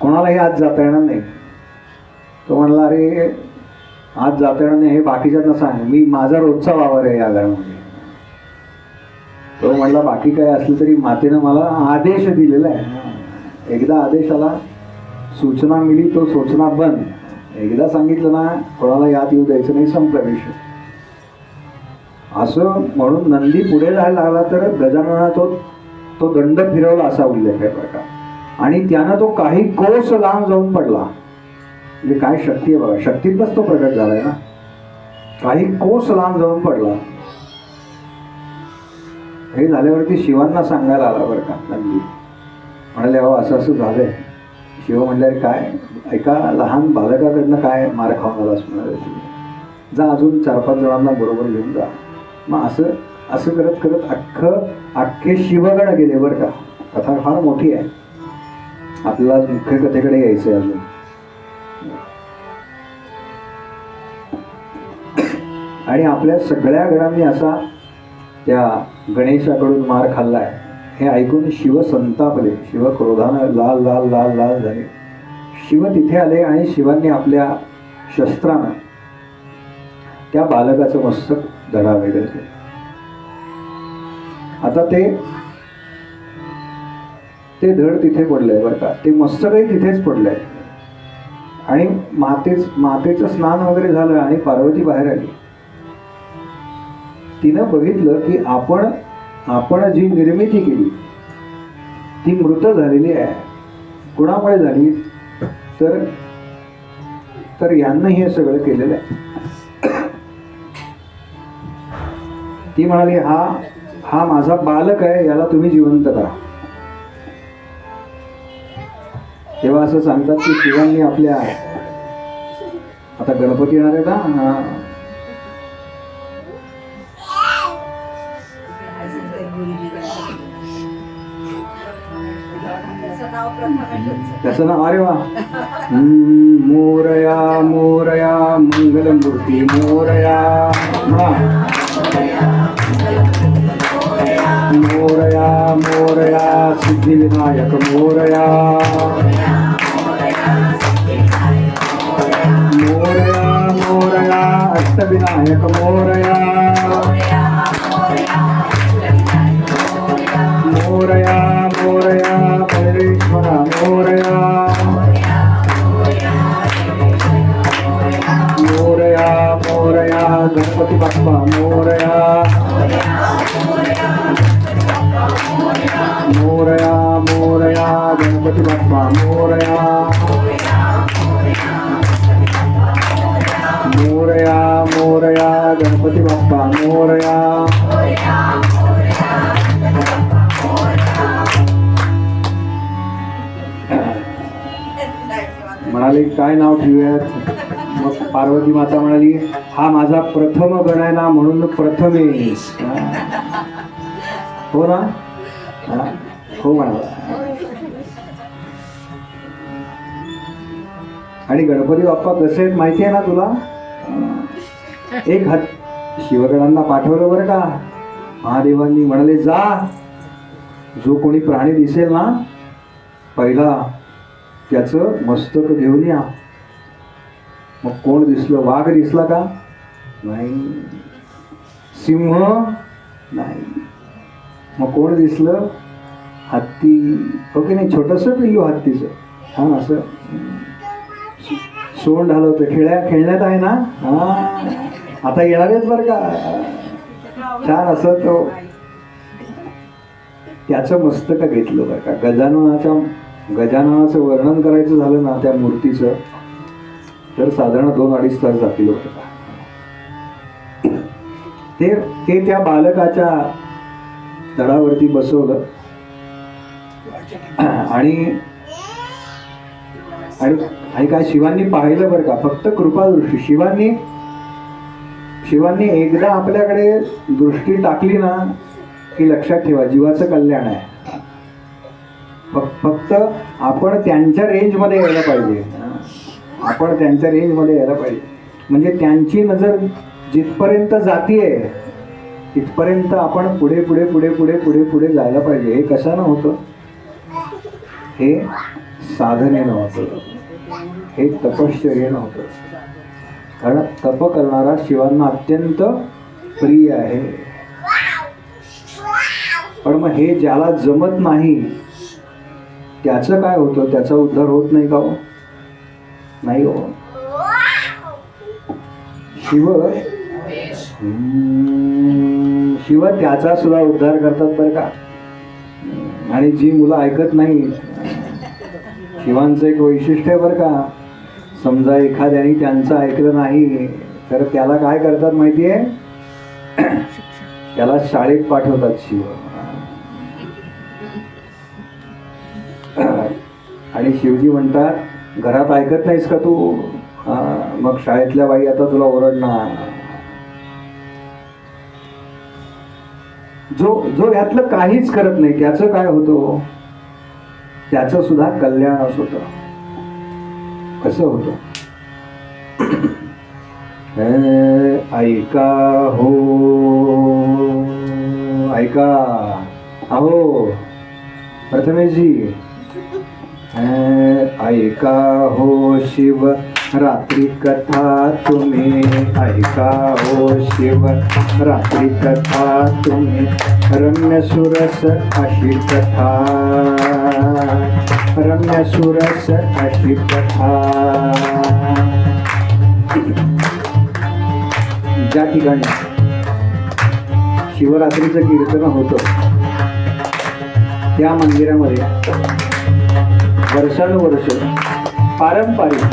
कोणालाही आज जाता येणार नाही. तो म्हणला अरे आज जाता येणार नाही हे बाकीच्यांना सांग, मी माझा रोजचा वावर आहे या घरामध्ये. तो म्हणला बाकी काय असलं तरी मातेनं मला आदेश दिलेला आहे. एकदा आदेश आला, सूचना मिली तो सूचना बंद. एकदा सांगितलं ना कोणाला यात येऊ द्यायचं नाही, संपला विषय. असं म्हणून नंदी पुढे जायला लागला तर गजानना तो दंड फिरवला असा उल्लेख आहे बरं का. आणि त्यानं तो काही कोस लांब जाऊन पडला. म्हणजे काय शक्ती आहे बघा, शक्तीतच तो प्रकट झालाय ना. काही कोस लांब जाऊन पडला. हे झाल्यावरती शिवांना सांगायला आला बरं का नंदी. म्हणाले अहो असं असं झालंय. शिव म्हणले काय, एका लहान बालकाकडनं काय मार खाऊन आलास म्हणाले, जा अजून 4-5 जणांना बरोबर घेऊन जा. मग असं करत करत अख्खे शिवगण गेले बरं का. कथा फार मोठी आहे, आपल्याला मुख्य कथेकडे यायचंय अजून. आणि आपल्या सगळ्या गणांनी असा त्या गणेशाकडून मार खाल्लाय हे ऐकून शिव संतापले. शिव क्रोधानं लाल लाल लाल लाल झाले. शिव तिथे आले आणि शिवांनी आपल्या शस्त्रानं त्या बालकाचं मस्तक धडा वेगळं केलं. आता ते धड तिथे पडलंय बरं का, ते मस्तकही तिथेच पडलंय. आणि मातेचं स्नान वगैरे झालं आणि पार्वती बाहेर आली. तिनं बघितलं की आपण जी निर्मिती केली ती मृत झालेली आहे. कुणामुळे झाली तर यांना हे सगळं केलेलं आहे. ती म्हणाली हा माझा बालक आहे, याला तुम्ही जिवंत करा. तेव्हा असं सांगतात की शिवांनी आपल्या आता गणपती येणार आहेत ना, त्याचं नाव अरे वा मोरया मोरया मंगलमूर्ती मोरया मोरया मोरया सिद्धिविनायक मोरया मोरया मोरया अष्टविनायक मोरया मोरया मोरया भैरेश्वरा मोरया मोरया मोरया गणपती बाप्पा मोरया मोरया मोरया गणपती बाप्पा मोरया मोरया मोरया गणपती बाप्पा मोरया. म्हणाले काय नाव ठेवूयात. मग पार्वती माता म्हणाली हा माझा प्रथम गण आहे ना, म्हणून प्रथमे. हो ना, हो म्हणाला. आणि गणपती बाप्पा कसे आहेत माहिती आहे ना तुला. एक हात शिवगणांना पाठवलं बरं का. महादेवांनी म्हणाले जा, जो कोणी प्राणी दिसेल ना पहिला त्याचं मस्तक घेऊन या. मग कोण दिसलं, वाघ दिसला का नाही, सिंह नाही, मग कोण दिसलं, हत्ती. हो की नाही, छोटंसं पिल्लू हत्तीचं छान असं सोंड हलवतं. खेळण्यात आहे ना, हा आता येणारच बरं का. छान असं तो त्याचं मस्तक घेतलं बरं का. गजाननाचं वर्णन करायचं झालं ना त्या मूर्तीचं तर साधारण 2-2.5 तास जातील होतं. ते त्या बालकाच्या तळावरती बसवलं आणि काय शिवांनी पाहिलं बरं का. फक्त कृपादृष्टी. शिवांनी एकदा आपल्याकडे दृष्टी टाकली ना की लक्षात ठेवा जीवाचं कल्याण आहे. फक्त आपण त्यांच्या रेंजमध्ये यायला पाहिजे. आपण त्यांच्या रेंजमध्ये यायला पाहिजे. म्हणजे त्यांची नजर जिथपर्यंत जातीये तिथपर्यंत आपण पुढे पुढे पुढे पुढे पुढे पुढे जायला पाहिजे. हे कशानं होतं, हे साधनेनं होतं, हे तपश्चर्येनं होतं. कारण तप करणारा शिवांना अत्यंत प्रिय आहे. पण मग हे ज्याला जमत नाही त्याचं काय होतं, त्याचा उद्धार होत नाही का हो? नाही हो. शिव त्याचा सुद्धा उद्धार करतात बरं का. आणि जी मुलं ऐकत नाही, शिवांचं एक वैशिष्ट्य आहे बरं का. समजा एखाद्याने त्यांचं ऐकलं नाही तर त्याला काय करतात माहिती आहे, त्याला शाळेत पाठवतात शिव. आणि शिवजी म्हणतात घरात ऐकत नाहीस का तू, मग शाळेतल्या बाई आता तुला ओरडणार. जो यातलं काहीच करत नाही त्याचं काय होतं, त्याचं सुद्धा कल्याणच होतं. कसं होतं, ऐका हो, ऐका अहो प्रथमेशजी, ऐका हो शिव रात्री कथा तुम्ही, ऐका हो शिव रात्री कथा तुम्ही, रम्य सुरस अशी कथा, रम्य सुरस अशी कथा. ज्या ठिकाणी शिवरात्रीचं कीर्तन होतं त्या मंदिरामध्ये वर्षानुवर्ष पारंपरिक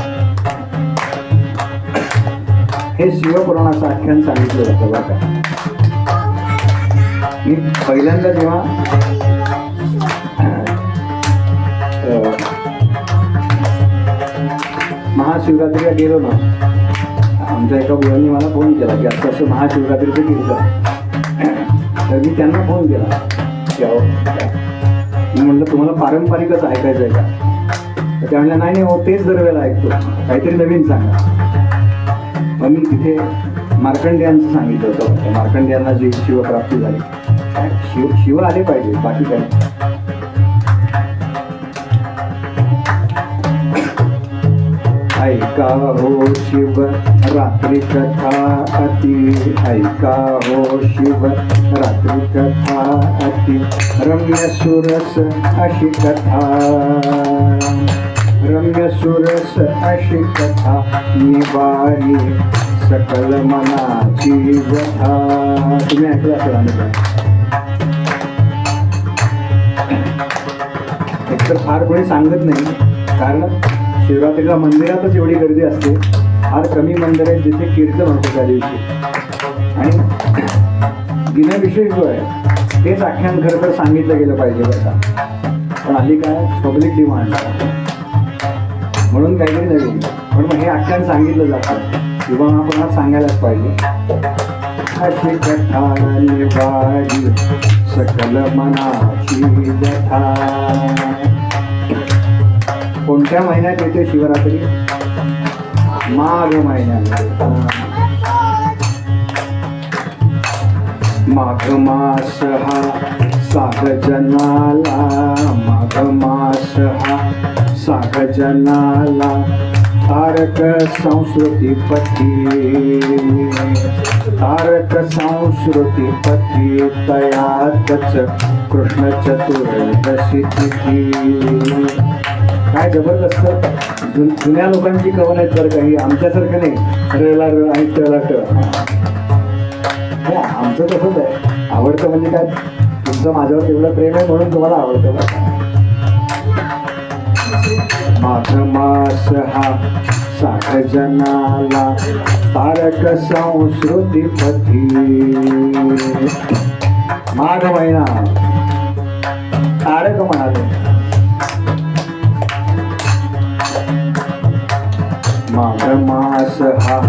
हे शिवपुराणाचं आख्यान सांगितलं जातं. बरं का, मी पहिल्यांदा जेव्हा महाशिवरात्रीला गेलो ना, आमच्या एका मुलांनी मला फोन केला की असं असं महाशिवरात्रीचं कीर्तन. तर मी त्यांना फोन केला की अहो, मी म्हटलं तुम्हाला पारंपरिकच ऐकायचं आहे का? तर त्या म्हणल्या नाही हो, तेच दरवेळेला ऐकतो, काहीतरी नवीन सांगा. मग मी तिथे मार्कंडेयांचं सांगितलं होतं. मार्कंडेयांना जी शिवप्राप्ती झाली, शिव आले पाहिजे, बाकी काय. ऐका हो शिव रात्री कथा अति, ऐका हो शिव रात्री कथा अति, रम्य सुरस अशी कथा, रम्य सुरस अशी कथा, निवारी सकल मनाची व्यथा. तुम्ही ऐकलं असेल अनेक. एकतर फार कोणी सांगत नाही, कारण शिवरात्रीला मंदिरातच एवढी गर्दी असते. फार कमी मंदिर आहेत जिथे कीर्तन होतं त्या दिवशी. आणि दिनविशेष जो आहे तेच आख्यान खरं तर सांगितलं गेलं पाहिजे बरं का. पण हल्ली काय पब्लिक डिमांड, म्हणून काहीतरी नवीन. पण मग हे आख्यान सांगितलं जातं किंवा आपण आज सांगायलाच पाहिजे. अशी कथा निवारी सकल मनाची व्यथा. कोणत्या महिन्यात येते शिवरात्री? माघ महिन्यात. माघ मास हा सागजनाला, माघ मास हा सागजनाला, तारक संस्कृती पती, तारक संस्कृती पती, तयातच कृष्ण चतुर्दशी तिथी. काय जबरदस्त जुन्या लोकांची कवन आहेत बरं. काही आमच्यासारखं नाही रला र आणि टला ट. आमचं तसंच आहे. आवडतं म्हणजे काय, तुमचं माझ्यावर एवढं प्रेम आहे म्हणून तुम्हाला आवडतं बरं. माघ मास हा सागजनाला, तारक संस्कृती पती. माघ महिना तारक म्हणाले. माघ मास हा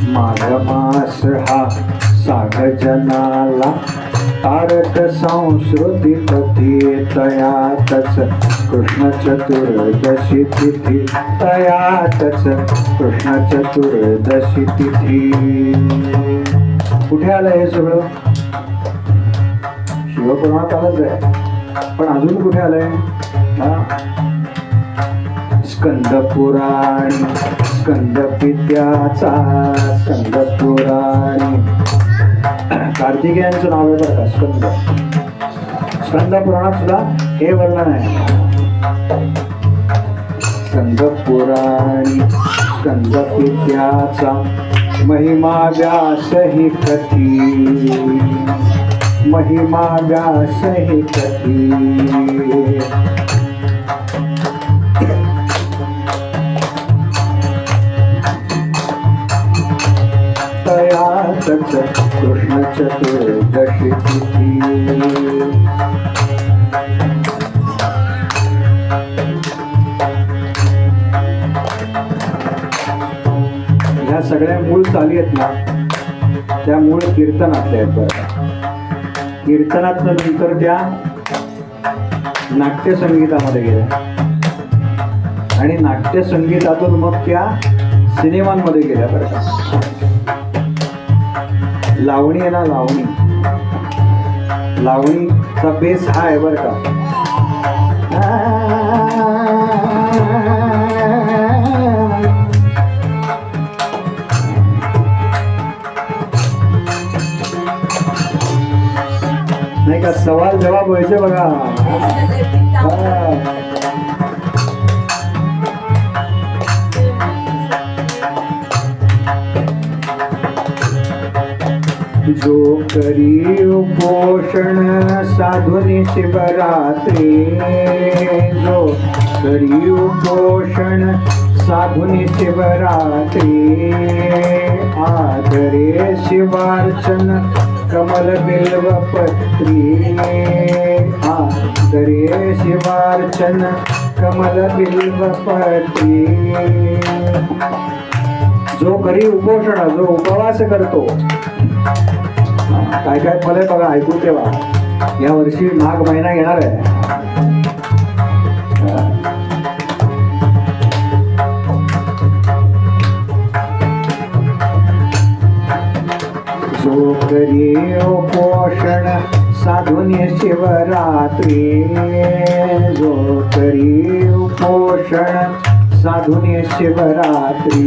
माघ मास हा सागजनाला, तारक संस्कृती पती, तयातच कृष्ण चतुर्दशी तिथी, तयातच कृष्ण चतुर्दशी तिथी. कुठे आलं हे सगळं? शिवपुराणात आलंच आहे, पण अजून कुठे आलंय? स्कंद पुराणी, स्कंद पित्याचा, स्कंद पुराणी. कार्तिकेयांचं नाव आहे बरं का स्कंद. स्कंद पुराणात सुद्धा हे वर्णन आहे. स्कंद पुराणी स्कंद पित्याचा, महिमा व्यासही कथी, महिमा व्यासही कथी. तयातच कृष्ण चतुर्दशी तिथी. ह्या सगळ्या मूळ चाली आहेत ना, त्या मूळ कीर्तनातल्या आहेत बरं. कीर्तनातनं नंतर त्या नाट्यसंगीतामध्ये गेल्या आणि नाट्यसंगीतातून मग त्या सिनेमांमध्ये गेल्या बरं का. लावणी आहे ना, लावणीचा बेस हा आहे बरं का. नाही का, सवाल जवाब व्हायचे बघा. जो करी उपोषण साधुनी शिवरात्री, जो करी उपोषण साधुनी शिवरात्री, आदरे शिवार्चन कमल बिल्व पत्री, आदरे शिवार्चन कमल बिल्व पत्री. जो करी उपोषण, जो उपवास करतो, काय काय फल आहे बघा, ऐकू तेव्हा. या वर्षी माघ महिना येणार आहे. जो करी उपोषण साधुनी शिवरात्री, जो करी उपोषण साधुनी शिवरात्री,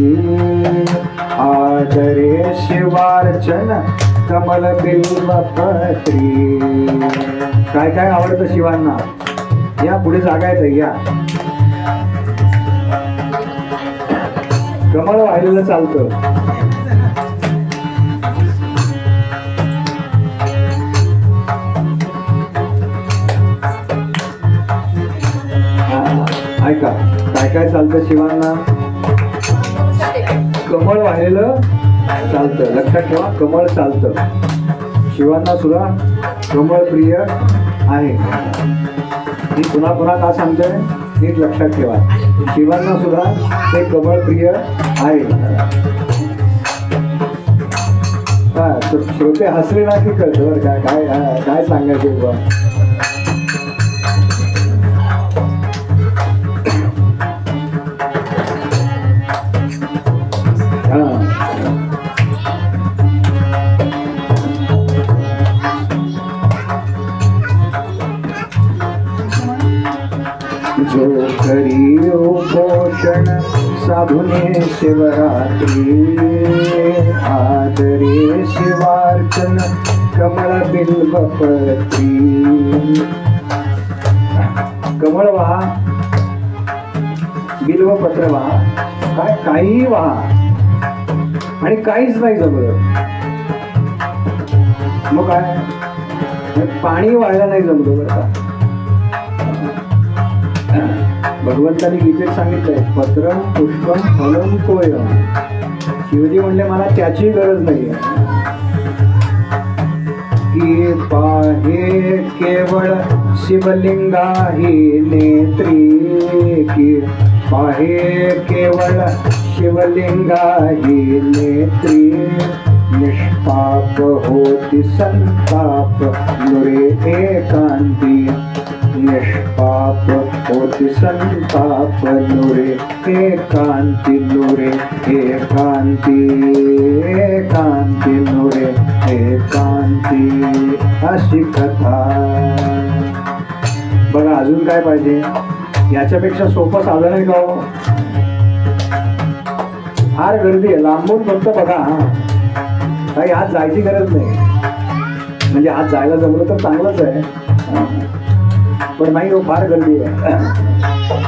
आदरे शिवार्चन कमल बिल्व पत्री. काय काय आवडतं शिवांना? या पुढे जागायचं. या कमळ वाहिलेलं चालतं. ऐका, काय काय चालतं शिवांना? कमळ वाहिलेलं चालतं. लक्षात ठेवा, कमळ चालतं. शिवांना सुद्धा कमळ प्रिय आहे. मी पुन्हा पुन्हा का सांगतोय, नीट लक्षात ठेवा. शिवांना सुद्धा ते कमळ प्रिय आहे. हा, श्रोते हसले ना की कळतं बरं का, काय काय सांगायचं बा. जो करी उपोषण साधुने शिवरात्री, आदरे शिवार्चन कमळ बिल्व पत्री. कमळ वाहा, बिल्व पत्र वाहा, काय काहीही वाहा, आणि काहीच नाही जमलं मग काय, पाणी व्हायला नाही जमलं बरं का. भगवंतानी गीतेत सांगितलंय, पत्रम पुष्पम फलम तोयम. शिवजी म्हणले मला त्याची गरज नाहीये. की पाहे केवळ शिवलिंगा ही नेत्री, की पाहे केवळ शिवलिंगा ही नेत्री, निष्पाप होती संताप नुरे एकांती, निष्पाप होती संताप नुरे एकांती, नुरे एकांती, एकांती नुरे एकांती. अशी कथा बघा. अजून काय पाहिजे? याच्यापेक्षा सोपं साधन आहे का हो? फार गर्दी आहे, लांबून फक्त बघा. काही आज जायची गरज नाही. म्हणजे आज जायला जमलं तर चांगलंच आहे, पण नाही हो, फार गर्दी आहे.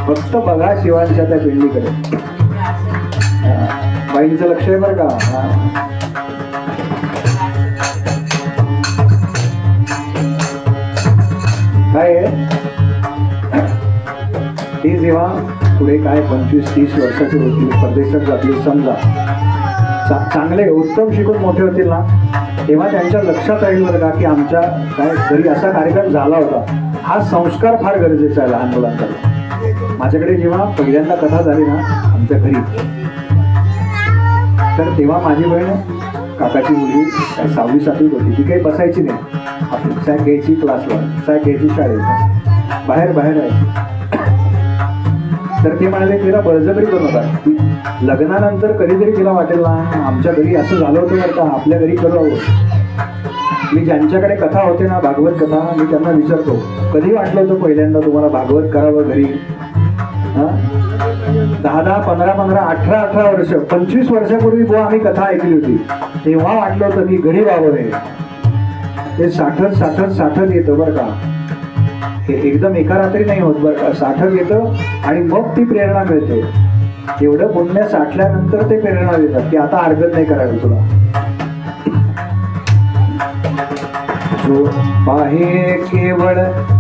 फक्त बघा शिवांच्या त्या पिंडीकडे. बाईंचं लक्ष आहे बरं का. काय आहे ती जेव्हा पुढे काय 25-30 वर्षाची होतील, परदेशात जातील समजा, चांगले उत्तम शिकून मोठे होतील ना, तेव्हा त्यांच्या लक्षात राहील बरं का की आमच्या काय घरी असा कार्यक्रम झाला होता. हा संस्कार फार गरजेचा आहे लहान मुलांचा. माझ्याकडे जेव्हा पहिल्यांदा कथा झाली ना आमच्या घरी, तर तेव्हा माझी बहीण काकाची मुलगी काय 6वी-7वीत होती. ती काही बसायची नाही, आपली सॅक घ्यायची क्लासला, सॅक घ्यायची शाळेत, बाहेर राहायची. तर ते म्हणाले तिला बळजबरी बनवतात. लग्नानंतर कधीतरी तिला वाटेल ना आमच्या घरी असं झालं होतं बरं का, आपल्या घरी करावं. मी ज्यांच्याकडे कथा होते ना, भागवत कथा, मी त्यांना विचारतो कधी वाटलं होतं पहिल्यांदा तुम्हाला भागवत करावं घरी? 10, 15, 18 वर्ष, 25 वर्षापूर्वी बुवा आम्ही कथा ऐकली होती, तेव्हा वाटलं होतं की घरी व्हावं. हे साठत येतं बरं का, हे एकदम एका रात्री नाही होत बरं का, साठत येतं आणि मग ती प्रेरणा मिळते. एवढं पुण्य साठल्यानंतर ते प्रेरणा देतात की आता अर्घत नाही करायला तुला. जो पाहे केवळ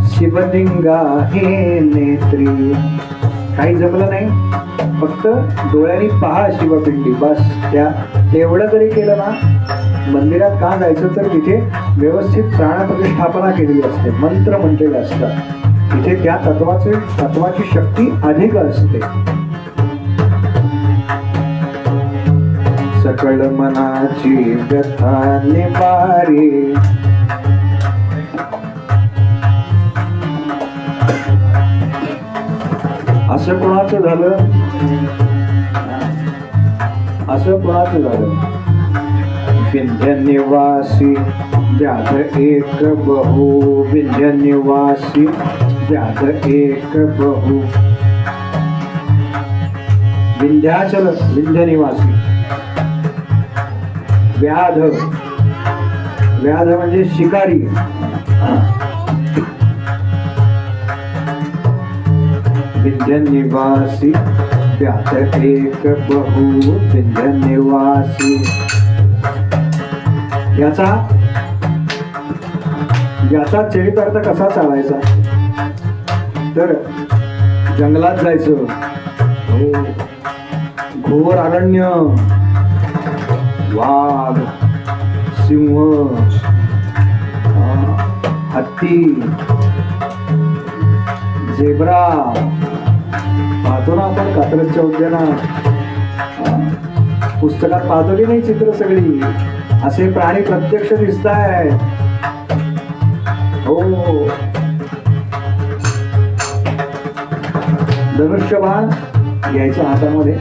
शिवलिंगा हे नेत्री, काही जमलं नाही, फक्त डोळ्यांनी पहा शिवपिंडी, बस तेवढं जरी केलं ना. मंदिरात का जायचं तर तिथे व्यवस्थित प्राणप्रतिष्ठापना केलेली असते, मंत्र म्हटलेले असतात, तिथे त्या तत्वाची शक्ती अधिक असते. सकळ मनाची व्यथा निवारी, असं कोणाचं झालं, असं कोणाचं झालं. विंध्य निवासी व्याध एक बहु, विंध्य निवासी व्याध एक बहु. विंध्याचल, विंध्य निवासी, व्याध, व्याध म्हणजे शिकारी. विंध्य निवासी व्याध एक बहु, विंध्य निवासी. याचा चरितार्थ कसा चालायचा तर जंगलात जायचं, घोर अरण्य, वाघ, सिंह, हत्ती, झेब्रा, पाहतो ना आपण कात्रजच्या उद्यानात, पुस्तकात पाहतो की नाही चित्र सगळी, असे प्राणी प्रत्यक्ष दिसताय. हो, धनुष्यबाण घ्यायचं हातामध्ये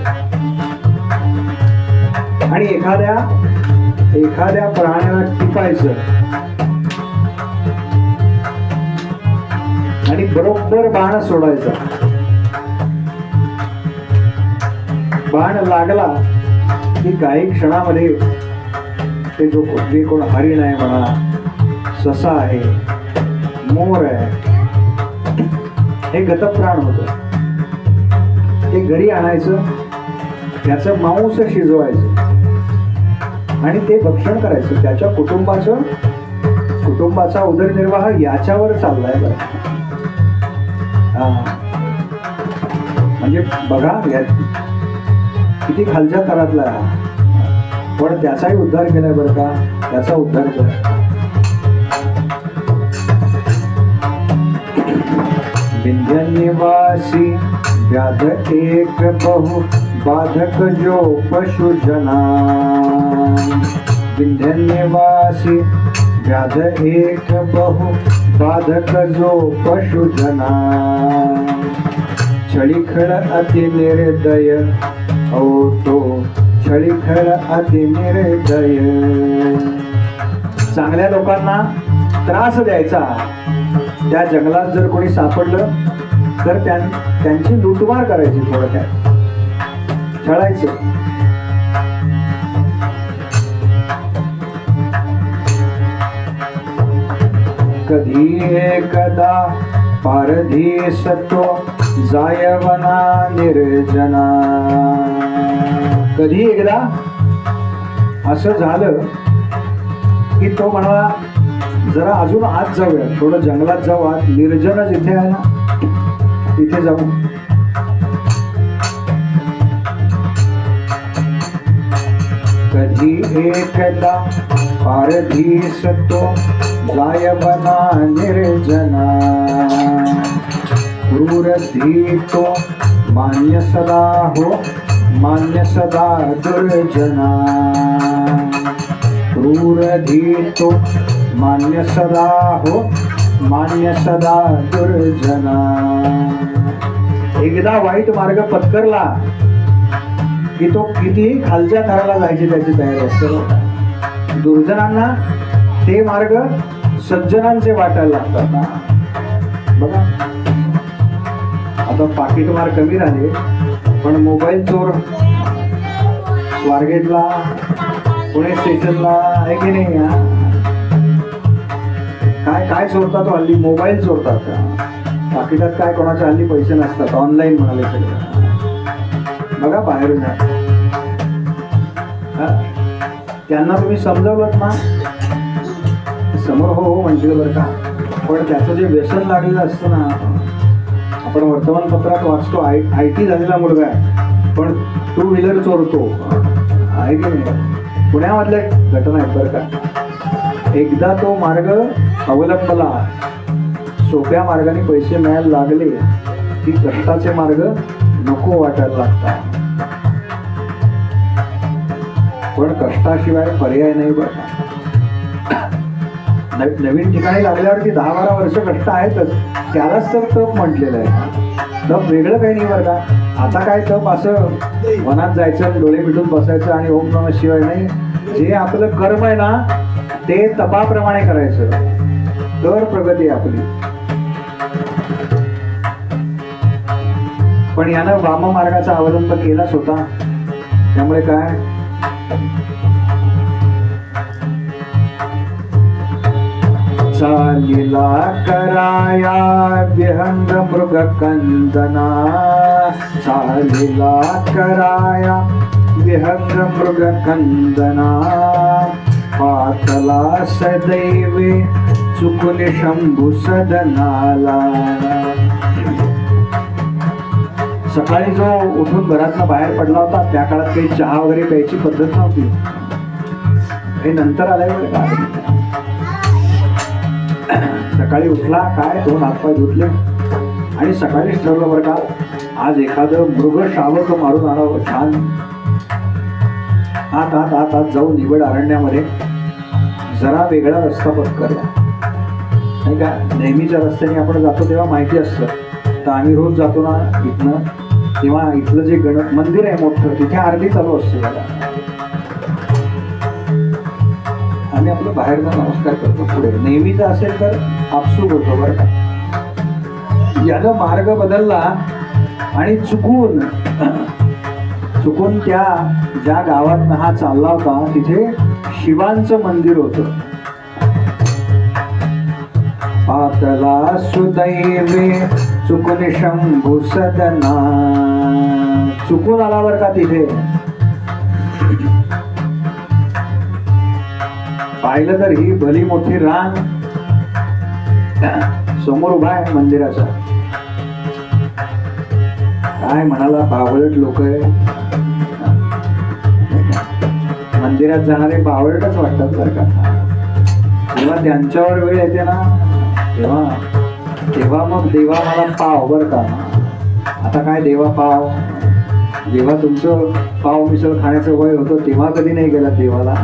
आणि एखाद्या प्राण्याला टिपायचं आणि बरोबर बाण सोडायचा. बाण लागला की काही क्षणामध्ये ते जे कोण हरिण आहे म्हणा, ससा आहे, मोर आहे, हे गतप्राण होतं. ते घरी आणायचं, त्याचं मांस शिजवायचं आणि ते भक्षण करायचं. त्याच्या कुटुंबाचा उदरनिर्वाह याच्यावर चाललाय बरं. म्हणजे बघा किती खालच्या थरातला आहे, पण त्याचाही उद्धार केलाय बरं का, त्याचा उद्धार केलाय. विंध्य निवासी व्याध एक बहु, बाधक जो पशुजना. विंध्य निवासी व्याध एक बहु, बाधक जो पशुजना. छळीखळ अति निर्दय, तो छळीखळ अति निर्दय. चांगल्या लोकांना त्रास द्यायचा, त्या जंगलात जर कोणी सापडलं तर त्यांची लुटमार करायची, थोडक्यात छळायचं. कधी एकदा पारधीस तो जायवना निर्जना. कधी एकदा असं झालं की तो म्हणाला जरा अजून आत जाऊया, थोडं जंगलात जाऊ, आत निर्जन जिथे आहे ना तिथे जाऊ. कधी एकदा पारधीस तो जायवना निर्जना. क्रूर धीतो मान्य सदा हो, मान्य सदा दुर्जना. क्रूर धीतो मान्य सदा हो, मान्य सदा दुर्जना. एकदा वाईट मार्ग पत्करला की तो कितीही खालच्या थराला जायची त्याची तयारी असते. दुर्जनांना ते मार्ग सज्जनांचे वाटायला लागतात ना. बघा आता पाकिटमार कमी झाले, पण मोबाईल चोर स्वारगेटला, पुणे स्टेशनला आहे की नाही? काय काय चोरतात तो हल्ली? मोबाईल चोरतात. पाकिटात काय कोणाच्या हल्ली पैसे नसतात, ऑनलाईन म्हणाले सगळे. बघा बाहेरून त्यांना तुम्ही समजावलंत ना, समोर हो हो म्हणतील बरं का, पण त्याचं जे व्यसन लागलेलं असतं ना, आपण वर्तमानपत्रात वाचतो IT झालेला मुलगा आहे पण 2 व्हीलर चोरतो, आहे की नाही? पुण्यामधल्या घटना आहेत बरं का. एकदा तो मार्ग अवलंबला, सोप्या मार्गाने पैसे मिळायला लागले की कष्टाचे मार्ग नको वाटायला लागतात. पण कष्टाशिवाय पर्याय नाही बरं का. नवीन ठिकाणी लागल्यावरती 10-12 वर्ष कष्ट आहेतच, त्यालाच तर तप म्हटलेलं आहे. तप वेगळं काही नाही बरं का. आता काय तप असं वनात जायचं, डोळे मिटून बसायचं आणि ओम नमः शिवाय नाही. जे आपलं कर्म आहे ना ते तपाप्रमाणे करायचं, तर प्रगती आपली. पण यानं वाम मार्गाचा अवलंब केलाच होता, त्यामुळे काय चालिला कराया विहंग मृग कंदना, चालिला कराया विहंग मृग कंदना, पातला सदैवे चुकून शंभू सदनाला. सकाळी जो उठून घरातनं बाहेर पडला होता त्या काळात काही चहा वगैरे प्यायची पद्धत नव्हती, हे नंतर आलंय बरं का. सकाळी उठला काय 2 हातपाय धुतले आणि सकाळीच ठरवलं बरं का, आज एखादं मृग शावक मारून आणावं छान. आत आत आत आत जाऊन निवड अरण्यामध्ये जरा वेगळा रस्ता पत्करला, नाही का. नेहमीच्या रस्त्याने आपण जातो तेव्हा माहिती असतं, तर आम्ही रोज जातो ना इथनं, तेव्हा इथलं जे गणप मंदिर आहे मोठं तिथे आरती चालू असते बघा. आम्ही आपलं बाहेर जाऊन नमस्कार करतो पुढे. नेहमीच असेल तर आपसूक होतो बरं का. यानं मार्ग बदलला आणि चुकून त्या ज्या गावात हा चालला होता तिथे शिवांचं मंदिर होतं. पातला सुदैवे चुकून शंभू सदना, चुकून आला बरं का तिथे. पाहिलं तर ही भली मोठी रांग समोर उभा आहे मंदिराचा. काय म्हणाला बावळट लोक आहे, मंदिरात जाणारे बावळटच वाटतात बरं का. जेव्हा त्यांच्यावर वेळ येते ना तेव्हा मग देवा मला पाव बरं का. आता काय देवा पाव, जेव्हा तुमचं पाव मिसळ खाण्याचं वय होतं तेव्हा कधी नाही गेला देवाला.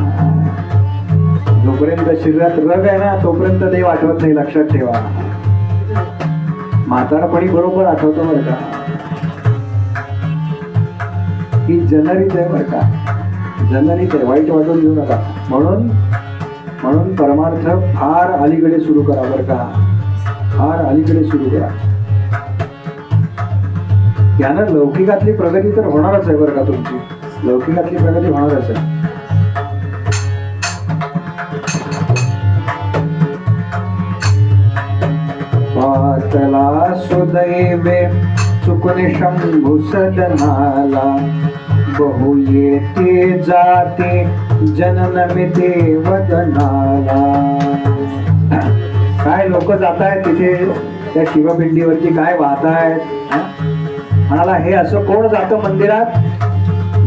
जोपर्यंत शरीरात रग आहे ना तोपर्यंत देव आठवत नाही, लक्षात ठेवा. म्हातारपणी बरोबर आठवतो बरं का. ही जनरीत आहे बरं का, जनरीत आहे, वाईट वाटून घेऊ नका. म्हणून परमार्थ फार अलीकडे सुरू करा बरं का, फार अलीकडे सुरू करा. त्यानं लौकिकातली प्रगती तर होणारच आहे बरं का. तुमची लौकिकातली प्रगती होणारच आहे. पातला सुदैवे चुकून शंभू सदनाला, बहु येते जाते जननमिते वदनाला. काय लोक जात आहेत तिथे त्या शिवपिंडीवरती, काय वाहत आहेत म्हणाला. हे असं कोण जातं मंदिरात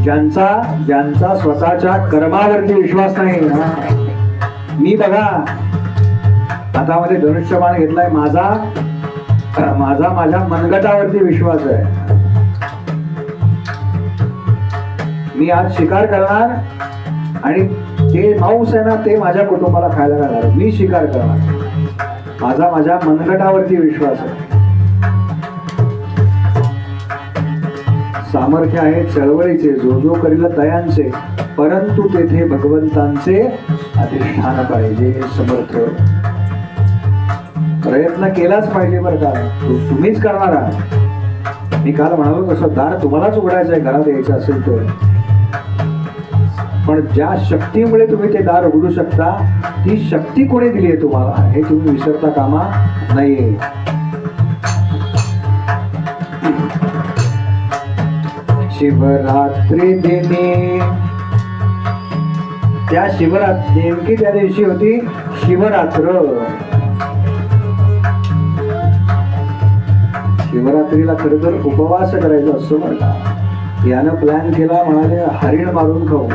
ज्यांचा स्वतःच्या कर्मावरती विश्वास नाही. मी बघा हातामध्ये धनुष्यबाण घेतलाय, माझा माझ्या मनगटावरती विश्वास आहे. मी आज शिकार करणार आणि ते मांस आहे ना ते माझ्या कुटुंबाला खायला घालणार. मी शिकार करणार, माझ्या मनगटावरती विश्वास आहे. सामर्थ्य आहे चळवळीचे, जो जो करील तयांचे, परंतु तेथे भगवंतांचे अधिष्ठान पाहिजे. समर्थ प्रयत्न केलाच पाहिजे बरं का. तुम्हीच करणार आहात. मी काल म्हणालो तसं दार तुम्हालाच उघडायचं आहे घरात यायचं असेल तर, पण ज्या शक्तीमुळे तुम्ही ते दार उघडू शकता ती शक्ती कोणी दिली आहे तुम्हाला हे तुम्ही विसरता कामा नये. शिवरात्री दिनी, त्या शिवरात्री नेमकी त्या दिवशी होती शिवरात्र. शिवरात्रीला खरं तर उपवास करायचा असतो बरं का. यानं प्लॅन केला, म्हणाले हरिण मारून खाऊ.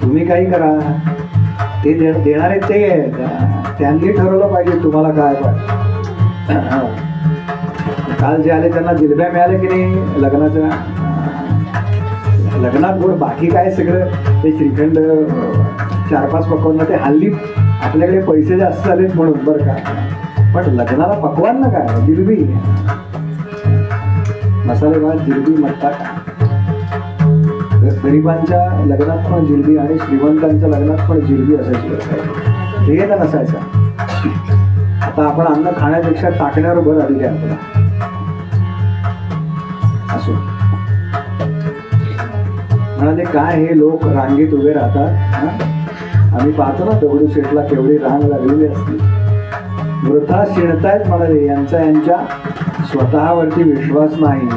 तुम्ही काही करा, ते देणारे ते आहेत, त्यांनी ठरवलं पाहिजे तुम्हाला काय पाहिजे. काल जे आले त्यांना जिलब्या मिळाल्या की नाही लग्नाच्या. लग्नात गोड बाकी काय सगळं ते श्रीखंड 4-5 पकवान ते हल्ली आपल्याकडे पैसे जास्त झालेत म्हणून बरं का. पण लग्नाला पकवान ना काय, जिलबी, मसाले भात, जिलबी, मट्टा. गरिबांच्या लग्नात पण जिलबी आणि श्रीमंतांच्या लग्नात पण जिलबी असायची. हे तर नसायचं. आता आपण अन्न खाण्यापेक्षा टाकण्यावर भर आलेली आहे आपल्याला. असो, म्हणाले काय हे लोक रांगेत उभे राहतात. आम्ही पाहतो ना दगडूशेठला केवढी रांग लागलेली असते. वृथा शिणतायत म्हणाले, यांच्या स्वतःवरती विश्वास नाही.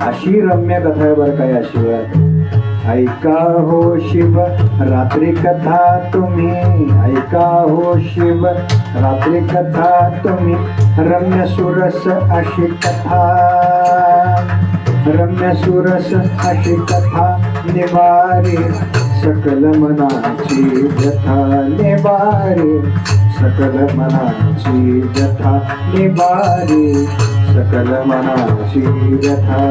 अशी रम्य कथा आहे बरं का या शिवरात्री. ऐका हो शिव रात्री कथा तुम्ही, ऐका हो शिव रात्री कथा तुम्ही, रम्य सुरस अशी कथा, रम्य सुरस अशी कथा, निवारे सकल मनाची व्यथा, निवारे सकल मनाची व्यथा, निवारे सकल मनाची व्यथा.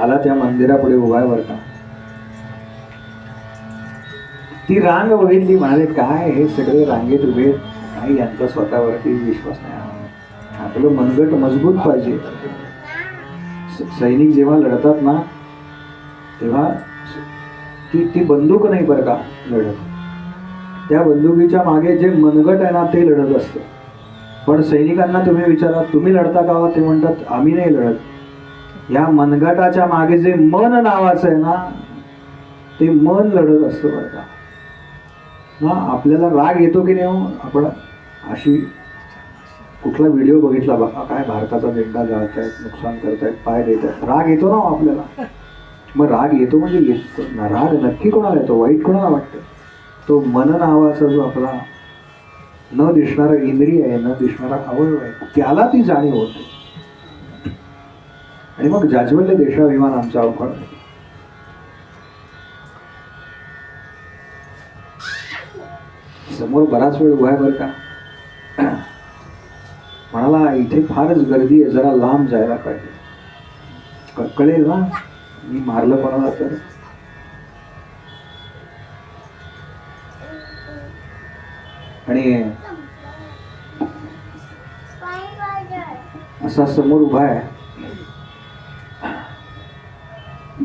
आला त्या मंदिरापुढे उभा आहे बरं का. ती रांग बघितली, म्हणाले काय हे सगळे रांगेत उभे, काही यांचा स्वतःवरती विश्वास नाही. आपलं मनगट मजबूत पाहिजे. सैनिक जेव्हा लढतात ना तेव्हा ती बंदूक नाही बरं का लढत, त्या बंदुकीच्या मागे जे मनगट आहे ना ते लढत असतं. पण सैनिकांना तुम्ही विचारा तुम्ही लढता का, ते म्हणतात आम्ही नाही लढत. या मनगटाच्या मागे जे मन नावाचं आहे ना ते मन लढत असतं बरं का. ना आपल्याला राग येतो की नाही. आपण अशी कुठला व्हिडिओ बघितला बघा, काय भारताचा झेंडा जाळतायत, नुकसान करतायत, पाय देतात, राग येतो ना आपल्याला. मग राग येतो म्हणजे येतो ना, राग नक्की कोणाला येतो, वाईट कोणाला वाटतं. तो मन नावाचा जो आपला न दिसणारा इंद्रिय आहे, न दिसणारा अवयव आहे, त्याला ती जाणीव होते. आणि मग जाज्वल्य देशाभिमान आमचा अवघड. समोर बराच वेळ उभा आहे बरं का. म्हणाला इथे फारच गर्दी आहे, जरा लांब जायला पाहिजे. कळेल ना मी मारलं कोणाला तर. आणि असा समोर उभा आहे,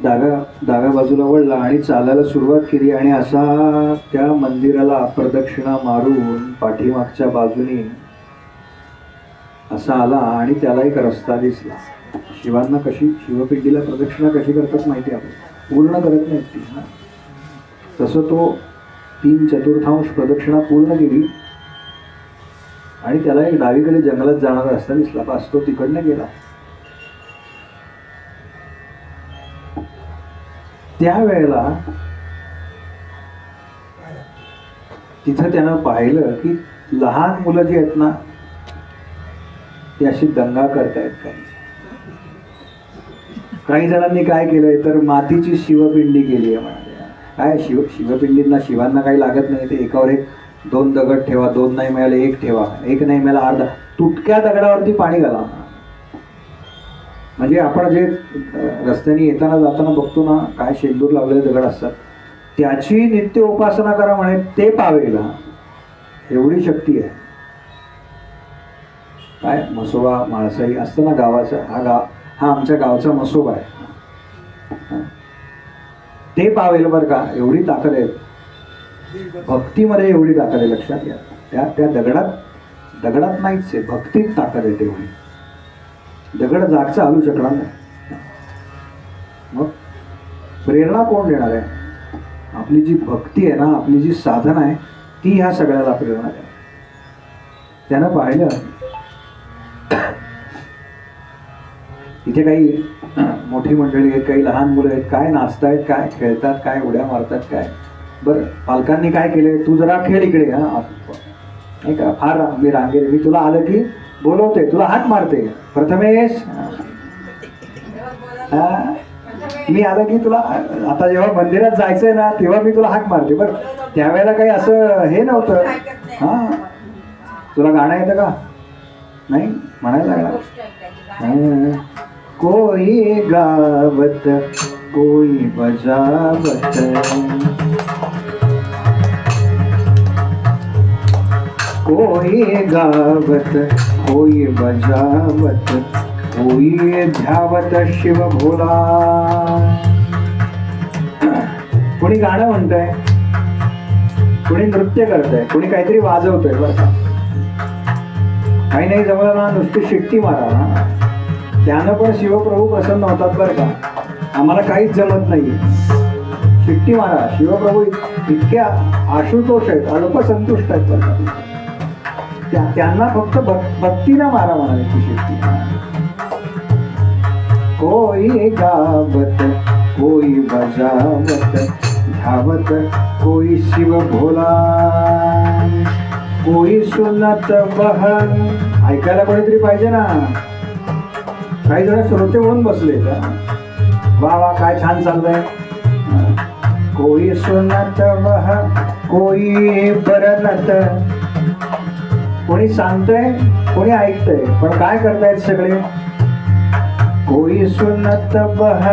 डाव्या बाजूला वळला आणि चालायला सुरुवात केली. आणि असा त्या मंदिराला प्रदक्षिणा मारून पाठीमागच्या बाजूने असा आला आणि त्याला एक रस्ता दिसला. शिवांना कशी शिवपिंडीला प्रदक्षिणा कशी करतात माहिती आहे आपण, पूर्ण करत नाहीत ती. तसं तो 3/4 प्रदक्षिणा पूर्ण केली आणि त्याला एक डावीकडे जंगलात जाणारा रस्ता दिसला. बस तो तिकडनं गेला. त्यावेळेला तिथं त्यानं पाहिलं की लहान मुलं जी आहेत ना ती अशी दंगा करतायत. काही जणांनी काय केलंय तर मातीची शिवपिंडी केली आहे. म्हणाले काय शिवपिंडींना शिवांना काही लागत नाही, ते एकावर एक 2 दगड ठेवा, 2 नाही मिळाले 1 ठेवा, 1 नाही मिळाला अर्धा, तुटक्या दगडावरती पाणी घाला. म्हणजे आपण जे रस्त्याने येताना जाताना बघतो ना काय शेंदूर लावलेले दगड असतात, त्याची नित्य उपासना करा म्हणे, ते पावेल. एवढी शक्ती आहे. काय मसोबा माळसाई असतं ना गावाचा, हा आमच्या गावचा मसोबा आहे. ते पावेल बरं का, एवढी ताकद आहे भक्तीमध्ये, एवढी ताकद आहे. लक्षात घ्या, त्या दगडात नाहीच आहे, भक्तीत ताकद आहे तेवढी. दगड जागचा हलू शकणार नाही. मग प्रेरणा कोण देणार आहे? आपली जी भक्ती आहे ना, आपली जी साधना आहे, ती ह्या सगळ्याला प्रेरणा आहे. त्यानं पाहिलं इथे काही मोठी मंडळी आहेत, काही लहान मुलं आहेत, काय नाचतायत, काय खेळतात, काय उड्या मारतात, काय. बरं, पालकांनी काय केले, तू जरा खेळ इकडे, हा नाही का, फार मी रांगेर, मी तुला आलं की बोलवते, तुला हाक मारते, प्रथमेश, मी आलं की तुला, आता जेव्हा मंदिरात जायचंय ना तेव्हा मी तुला हाक मारते. बरं, त्यावेळेला काही असं हे नव्हतं. हा, तुला गाणं येतं का? नाही म्हणायला लागला. कोई गावत कोई बजावत, कोई गावत कोई बजावत, कोई ध्यावत शिव भोला. कोणी गाणं म्हणतंय, कोणी नृत्य करतंय, कोणी काहीतरी वाजवतंय. बरं का, काही नाही जमलं ना, नुसती शिट्टी मारा ना, त्यानं पण शिवप्रभू प्रसन्न होतात. बरं का, आम्हाला काहीच जमत नाही, शिट्टी मारा. शिवप्रभू इतक्या आशुतोष आहेत, अल्पसंतुष्ट आहेत. बरं का, त्यांना फक्त भक्तीनं मारा म्हणाली ती शिट्टी. कोई गावत कोई बजावत, धावत कोई शिव भोला, कोई सुनत बहन. ऐकायला कोणीतरी पाहिजे ना. काही जण श्रोते म्हणून बसले, वा वा काय छान चाललंय. कोई सुनत बहन कोई बरनत, कोणी सांगतंय कोणी ऐकतंय, पण काय करतायत सगळे. कोई सुनत बह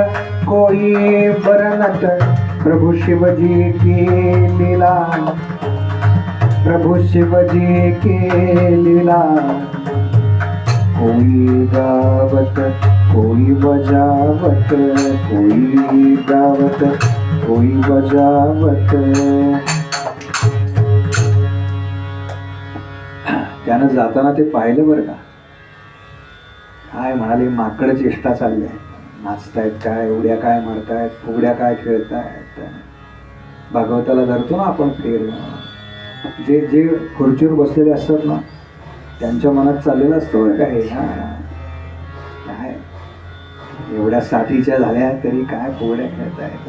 कोई बरनत, प्रभु शिवजी की लीला, प्रभु शिवजी की लीला. कोई गावत कोई बजावत, कोई गावत कोई बजावत. त्यानं जाताना ते पाहिलं बरं का, काय म्हणाले, माकड चेष्टा चालल्या, नाचतायत काय, उड्या काय मारतायत, फुगड्या काय खेळतायत. भागवताला धरतो ना आपण फेर, जे जे खुर्चीवर बसलेले असतात ना, त्यांच्या मनात चाललेलं असतं बरं काय, काय एवढ्या साठीच्या झाल्या तरी काय फुगड्या खेळतायत,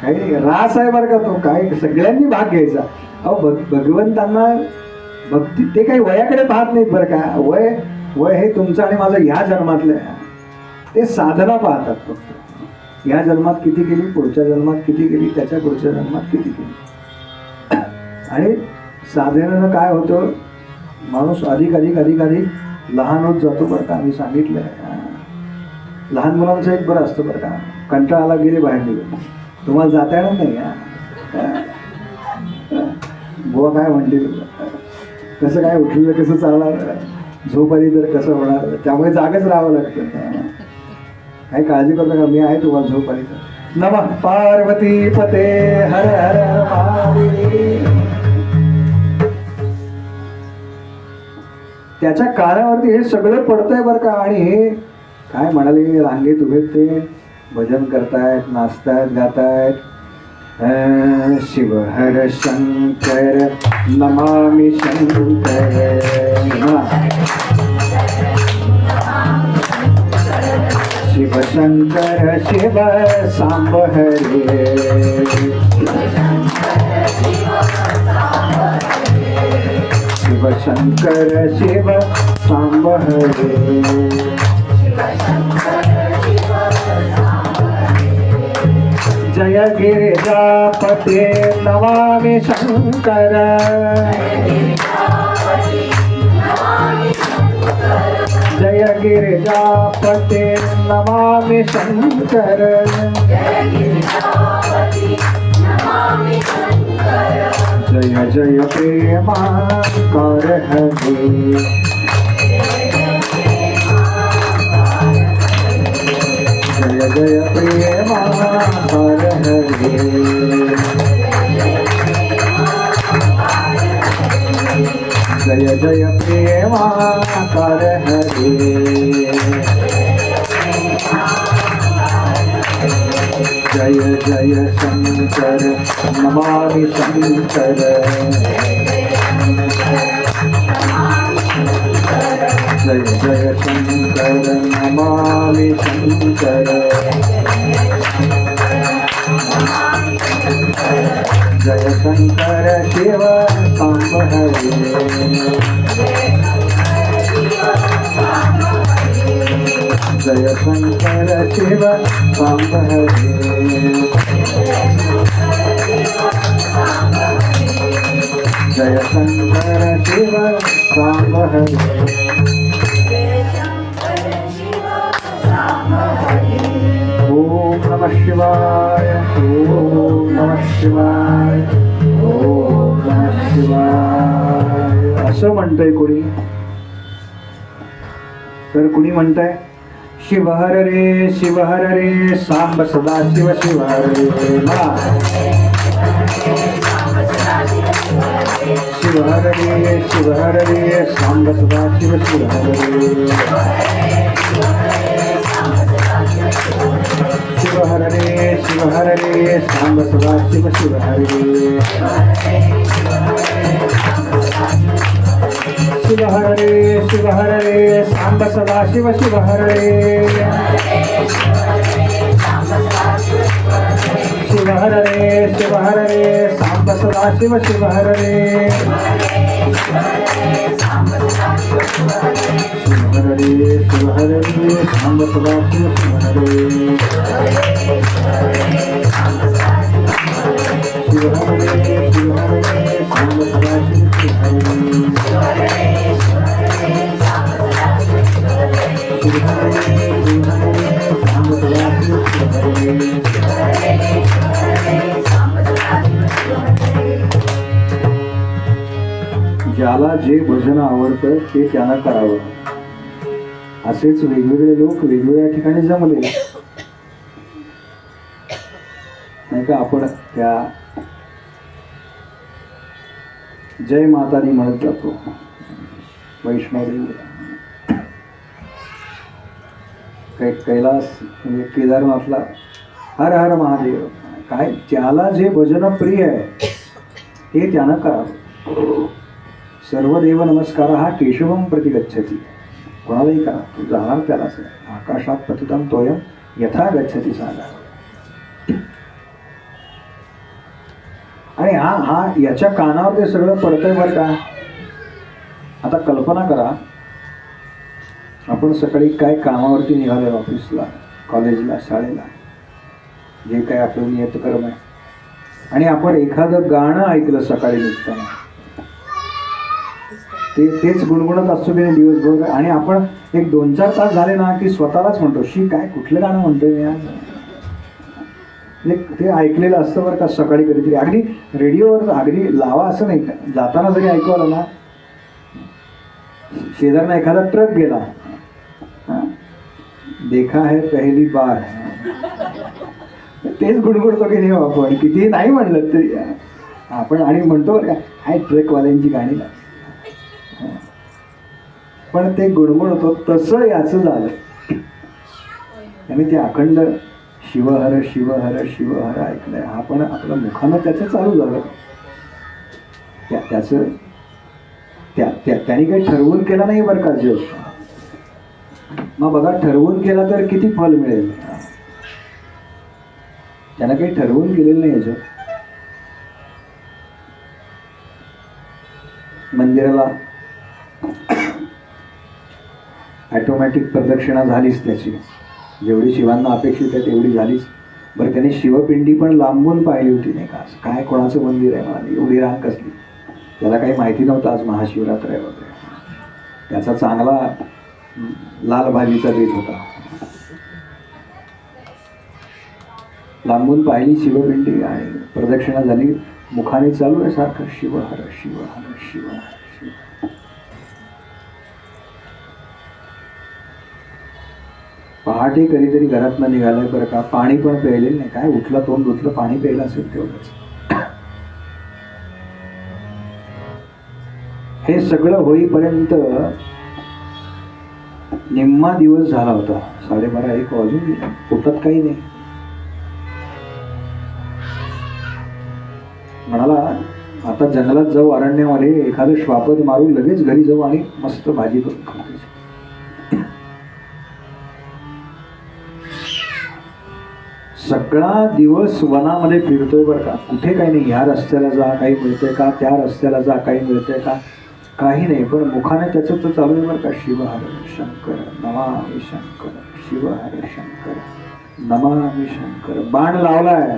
काही रास आहे बरं का तो. काय सगळ्यांनी भाग घ्यायचा. अहो भगवंतांना भक्ती ते काही वयाकडे पाहत नाहीत बरं का. वय हे तुमचं आणि माझं ह्या जन्मातलं आहे, ते साधना पाहतात फक्त. ह्या जन्मात किती केली, पुढच्या जन्मात किती केली, त्याच्या पुढच्या जन्मात किती केली. आणि साधनेनं काय होतं, माणूस अधिक अधिक अधिक अधिक लहान होत जातो बरं का. मी सांगितलंय, लहान मुलांचं एक बरं असतं बरं का, कंटाळाला गेले बाहेर निघून, तुम्हाला जाता येणार नाही. बुवा काय म्हणते, कसं काय उठलेलं कसं चालणार, झोप आली तर कसं होणार, त्यामुळे जागच राहावं लागतं. काही काळजी करू नका, मी आहे तुम्हाला झोप आली तर. नमः पार्वती पते हर हर महादेव. त्याच्या कानावरती हे सगळं पडतंय बरं का. आणि हे काय म्हणाले, रांगेत उभे ते भजन करतायत, नाचतायत, गातायत. शिव हर शंकर नमामि शंकर, शिव शंकर शिव सांब हरे, शिव शंकर शिव सांब हरे. जय गिरिजापते नमामि शंकर, जय गिरिजापते नमामि शंकर, जय जय प्रेमाकार हरे जय जय प्रेमाकार हरे जय जय प्रेमाकार हरे जय जय शंकर नमामि शंकर जय जय शंकर नमामि शंकर जय शंकर शिव सांब हरे जय शंकर शिव सांब हरे जय शंकर शिव सांब हरे ओम नमः शिवाय ओम नमः शिवाय ओम नमः शिवाय असं म्हणतंय कोणी तर कुणी म्हणतंय शिव हर रे सांब सदा शिव शिव हर रे मा शिव हर रे सांब सदा शिव शिव हर रे शिव हर रे सांब सदा शिव शिव हर रे शिव हर रे सांब सदा शिव शिव हर रे शिव हर रे सांब सदा शिव शिव हर रे शिव हर रे सांब सदा शिव शिव हर रे शिव हर रे सांब सदा शिव शिव हर रे ज्याला जे भजन आवडतं ते त्यानं करावं. असेच वेगवेगळे लोक वेगवेगळ्या ठिकाणी जमले नाही का. आपण त्या जय मातानी म्हणत जातो वैष्णवदेवी कैलास म्हणजे केदारनाथला हर हर महादेव. काय ज्याला जे भजन प्रिय आहे ते त्यानं करावं. सर्व देव नमस्कार हा केशवम प्रति गच्छती. कोणालाही करा, तू जाणार त्यालाच. आकाशात पतितम तोयम यथा गच्छती सागर. आणि हा याच्या कानावर ते सगळं पडतंय बरं का. आता कल्पना करा, आपण सकाळी काय कामावरती निघालोय, ऑफिसला, कॉलेजला, शाळेला, जे काय आपलं नियतकर्म आहे, आणि आपण एखादं गाणं ऐकलं सकाळी निघताना, तेच गुणगुणत असतो की नाही दिवसभर. आणि आपण एक 2-4 तास झाले ना की स्वतःलाच म्हणतो, शी काय कुठलं गाणं म्हणतोय मी आज. ते ऐकलेलं असतं बरं का सकाळी कधीतरी. अगदी रेडिओवर अगदी लावा असं नाही का, जाताना जरी ऐकू आलं ना, शेजारनं एखादा ट्रक गेला, देखा है पहली बार, तेच गुणगुणतो की नाही आपण. कितीही नाही म्हणलं तरी आपण. आणि म्हणतो बरं का, हाय ट्रकवाल्यांची गाणी, पण ते गुणगुणतो. तसं याचं झालं. आणि ते अखंड शिवहर शिवहर शिवहर ऐकलंय. हा पण आपलं मुखानं त्याचं चालू झालं. त्याचं त्यांनी काही ठरवून केलं नाही बरं का जग. मग बघा, ठरवून केला तर किती फल मिळेल. त्यानं काही ठरवून केलेलं नाही जग. मंदिराला ऑटोमॅटिक प्रदक्षिणा झालीच त्याची, जेवढी शिवांना अपेक्षित आहे तेवढी झालीच. बरं, त्याने शिवपिंडी पण लांबून पाहिली होती नाही का. काय कोणाचं मंदिर आहे मला, एवढी रांग कसली. त्याला काही माहिती नव्हतं आज महाशिवरात्र आहे वगैरे. त्याचा चांगला लाल भाजीचा बेत होता. लांबून पाहिली शिवपिंडी आणि प्रदक्षिणा झाली. मुखाने चालू आहे सारखं शिव हर शिव हर शिव हर शिव. पहाटे कधीतरी घरातनं निघालाय बरं का, पाणी पण प्यायलेलं नाही. काय उठलं तोंड धुतलं, पाणी प्यायला असेल तेवढंच. हे सगळं होईपर्यंत निम्मा दिवस झाला होता. 12:30-1 वाजून गेले. पोटात काही नाही. म्हणाला आता जंगलात जाऊ, अरण्यामध्ये एखादं श्वापद मारून लगेच घरी जाऊ आणि मस्त भाजी करून खाऊ. सगळा दिवस वनामध्ये फिरतोय बरं का. कुठे काही नाही. ह्या रस्त्याला जा, काही मिळतंय का, त्या रस्त्याला जा, काही मिळतंय का, काही नाही. पण मुखाने त्याचं तर चालू आहे बरं का, शिव हर शंकर नमामि शंकर, शिव हर शंकर नमामि शंकर. बाण लावलाय,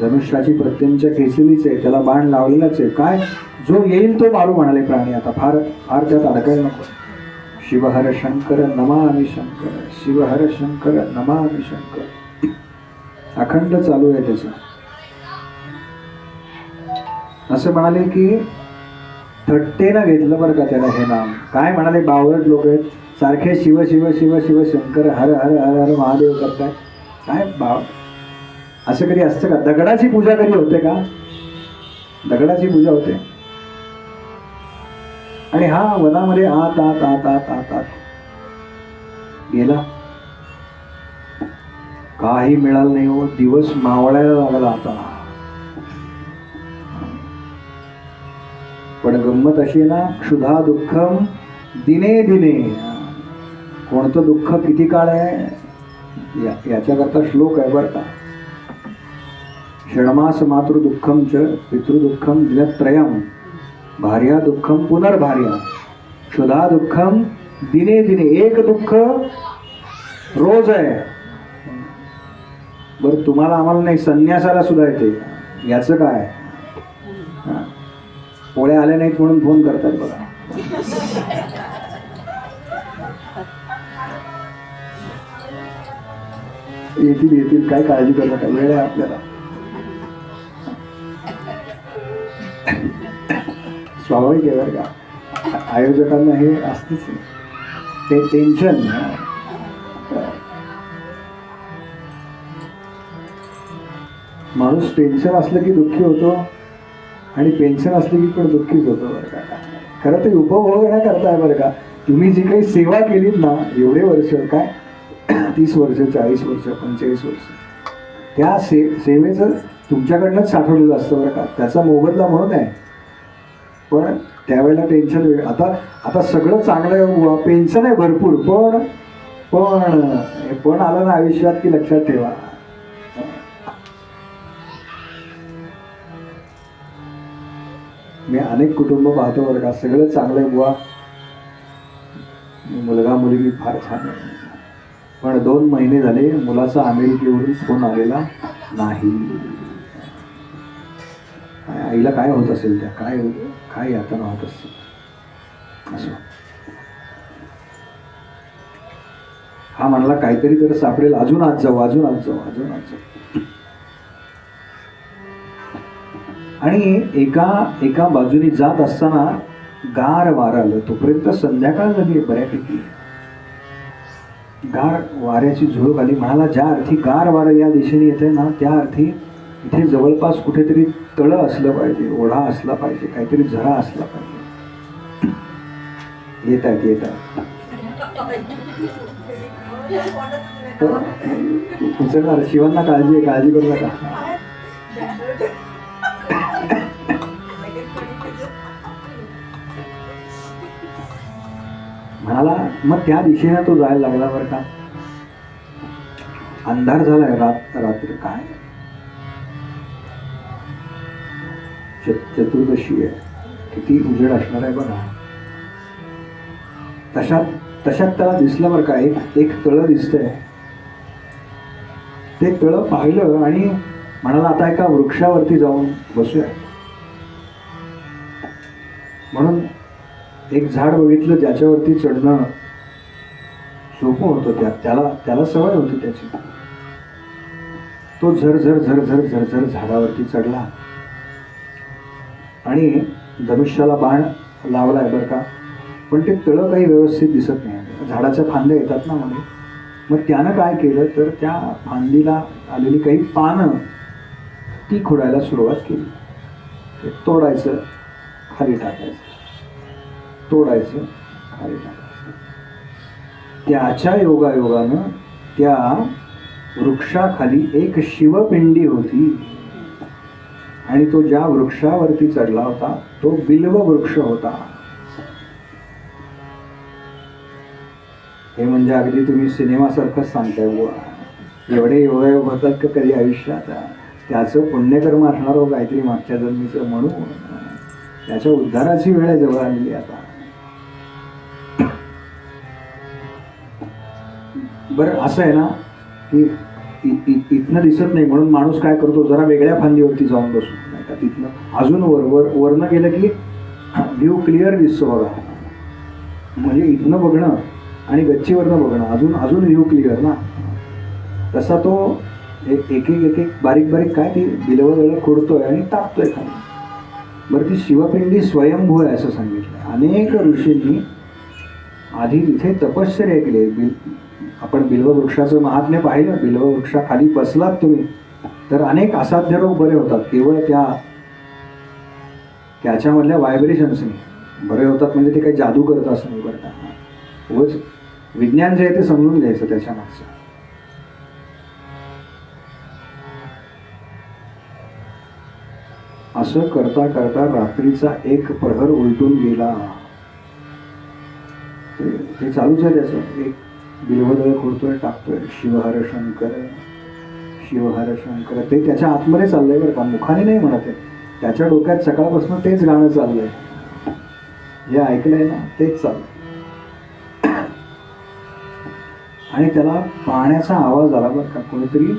धनुष्याची प्रत्यंच्या खेचलेलीच आहे, त्याला बाण लावलेलाच आहे. काय जो येईल तो मारू म्हणाले प्राणी. आता फार फार त्यात अडकायला नको. शिव हर शंकर नमामि शंकर, शिव हर शंकर नमामि शंकर. अखंड चालू आहे त्याचं. असं म्हणाले की थट्टेनं घेतलं बरं का त्याला हे नाम. काय म्हणाले, बावळट लोक आहेत सारखे शिव शिव शिव शिव शंकर हर हर हर हर महादेव करताय. काय बाव, असं कधी असतं का? दगडाची पूजा कधी होते का? दगडाची पूजा होते. आणि हा वनामध्ये आत आत आत आत आत आत गेला. काही मिळालं नाही हो. दिवस मावळायला लागला आता. पण गंमत अशी ना, क्षुधा दुःखम दिने दिने. कोणतं दुःख किती काळ आहे याच्याकरता श्लोक आहे बरं का. षण्मास मातृ दुःखम च पितृदुःखम दिनत्रयम, भार्या दुःखम पुनर्भार्या, क्षुधा दुःखम दिने दिने. एक दुःख रोज आहे. बरं तुम्हाला आम्हाला नाही, संन्यासाला सुद्धा येते. याचं काय? पोळ्या आल्या नाहीत म्हणून फोन करतात बघा. येतील येतील, काय काळजी करू नका, वेळ आहे आपल्याला. स्वाभाविक आहे बरं का. आयोजकांना हे असतेच ते टेन्शन. माणूस टेन्शन असलं की दुःखी होतो आणि पेन्शन असले की पण दुःखीच होतो बरं का. खरं तर उपभोगण्याकरता आहे बरं का. तुम्ही जी काही सेवा केलीत ना एवढे वर्ष, काय 30 वर्ष 40 वर्ष 45 वर्ष, त्या सेवेचं तुमच्याकडनंच साठवलेलं असतं बरं का. त्याचा मोबदला म्हणून आहे. पण त्यावेळेला टेन्शन वेळ. आता सगळं चांगलं आहे, पेन्शन आहे भरपूर, पण आलं ना आयुष्यात की लक्षात ठेवा, मी अनेक कुटुंब पाहतो बरं का. सगळं चांगलं आहे बुवा, मुलगा मुलगी फार छान आहे, पण 2 महिने झाले मुलाचा अमेरिकेवरून फोन आलेला नाही. आईला काय होत असेल, त्या काय यातना होत असेल. असं हा म्हणला काहीतरी तर सापडेल, अजून आज जाऊ. आणि एका बाजूने जात असताना गार वारं आलं. तोपर्यंत संध्याकाळ झाली बऱ्यापैकी. गार वाऱ्याची झुळूक आली. म्हणाला ज्या अर्थी गार वारं या दिशेने येते ना, त्या अर्थी इथे जवळपास कुठेतरी तळं असलं पाहिजे, ओढा असला पाहिजे, काहीतरी झरा असला पाहिजे. येत आहेत उचलणार. शिवांना काळजी करू नका. म्हणाला मग त्या दिशेने तो जायला लागला बरं का. अंधार झालाय, रात्र काय, चतुर्दशी आहे, किती उजेड असणार आहे बघा. तशात त्याला दिसलं बरं का, एक तळं दिसतंय. ते तळं पाहिलं आणि म्हणाला आता एका वृक्षावरती जाऊन बसूया. म्हणून एक झाड बघितलं ज्याच्यावरती चढणं सोपं होतं. त्याला सवय होती त्याची. तो झरझर झरझर झरझर झाडावरती चढला आणि धनुष्याला बाण लावलाय बरं का, पण ते तळं काही व्यवस्थित दिसत नाही. झाडाच्या फांद्या येतात ना मध्ये, मग त्यानं काय केलं तर त्या फांदीला आलेली काही पानं ती खोडायला सुरुवात केली. ते तोडायचं खाली टाकायचं, तोडायचं खाली टाकायचं. त्याच्या योगायोगानं त्या वृक्षाखाली एक शिवपिंडी होती आणि तो ज्या वृक्षावरती चढला होता तो बिल्व वृक्ष होता. हे म्हणजे अगदी तुम्ही सिनेमासारखंच सांगताय बुवा. एवढे योगायोग होतात का कधी आयुष्यात, त्याचं पुण्यकर्म असणार हो काहीतरी मागच्या जन्मीचं, म्हणून त्याच्या उद्धाराची वेळ आहे जवळ आलेली आता. बरं असं आहे ना की इथनं दिसत नाही म्हणून माणूस काय करतो, जरा वेगळ्या फांदीवरती जाऊन बसतो नाही का, तिथनं अजून वरनं गेलं की व्ह्यू क्लिअर दिसतो बघा. म्हणजे इथनं बघणं आणि गच्चीवरनं बघणं अजून अजून व्ह्यू क्लिअर ना. तसा तो एक एक बारीक बारीक काय ती बिलवदळं खोडतोय आणि टाकतोय खाली. बरं ती शिवपिंडी स्वयंभू आहे असं सांगितलं. अनेक ऋषींनी आधी तिथे तपश्चर्या केली. आपण बिल्ववृक्षाचं महात्म्य पाहिलं, बिल्ववृक्षाखाली बसलात तुम्ही तर अनेक असाध्य रोग बरे होतात. केवळ त्याच्यामधल्या व्हायब्रेशन्सने बरे होतात. म्हणजे ते काही जादू करत असं नाही बरं का. उगाच विज्ञान जे आहे ते समजून घ्यायचं त्याच्या मागचं. असं करता करता रात्रीचा एक प्रहर उलटून गेला. ते चालूच आहे त्याचं. एक बिल्वदळ खोडतोय टाकतोय, शिवहर शंकर शिवहर शंकर. ते त्याच्या आतमध्ये चाललंय बरं का, मुखाने नाही म्हणत आहे. त्याच्या डोक्यात सकाळपासून तेच गाणं चाललंय, जे ऐकलंय ना तेच चाललंय. आणि त्याला पाण्याचा आवाज आला बरं का. कोणीतरी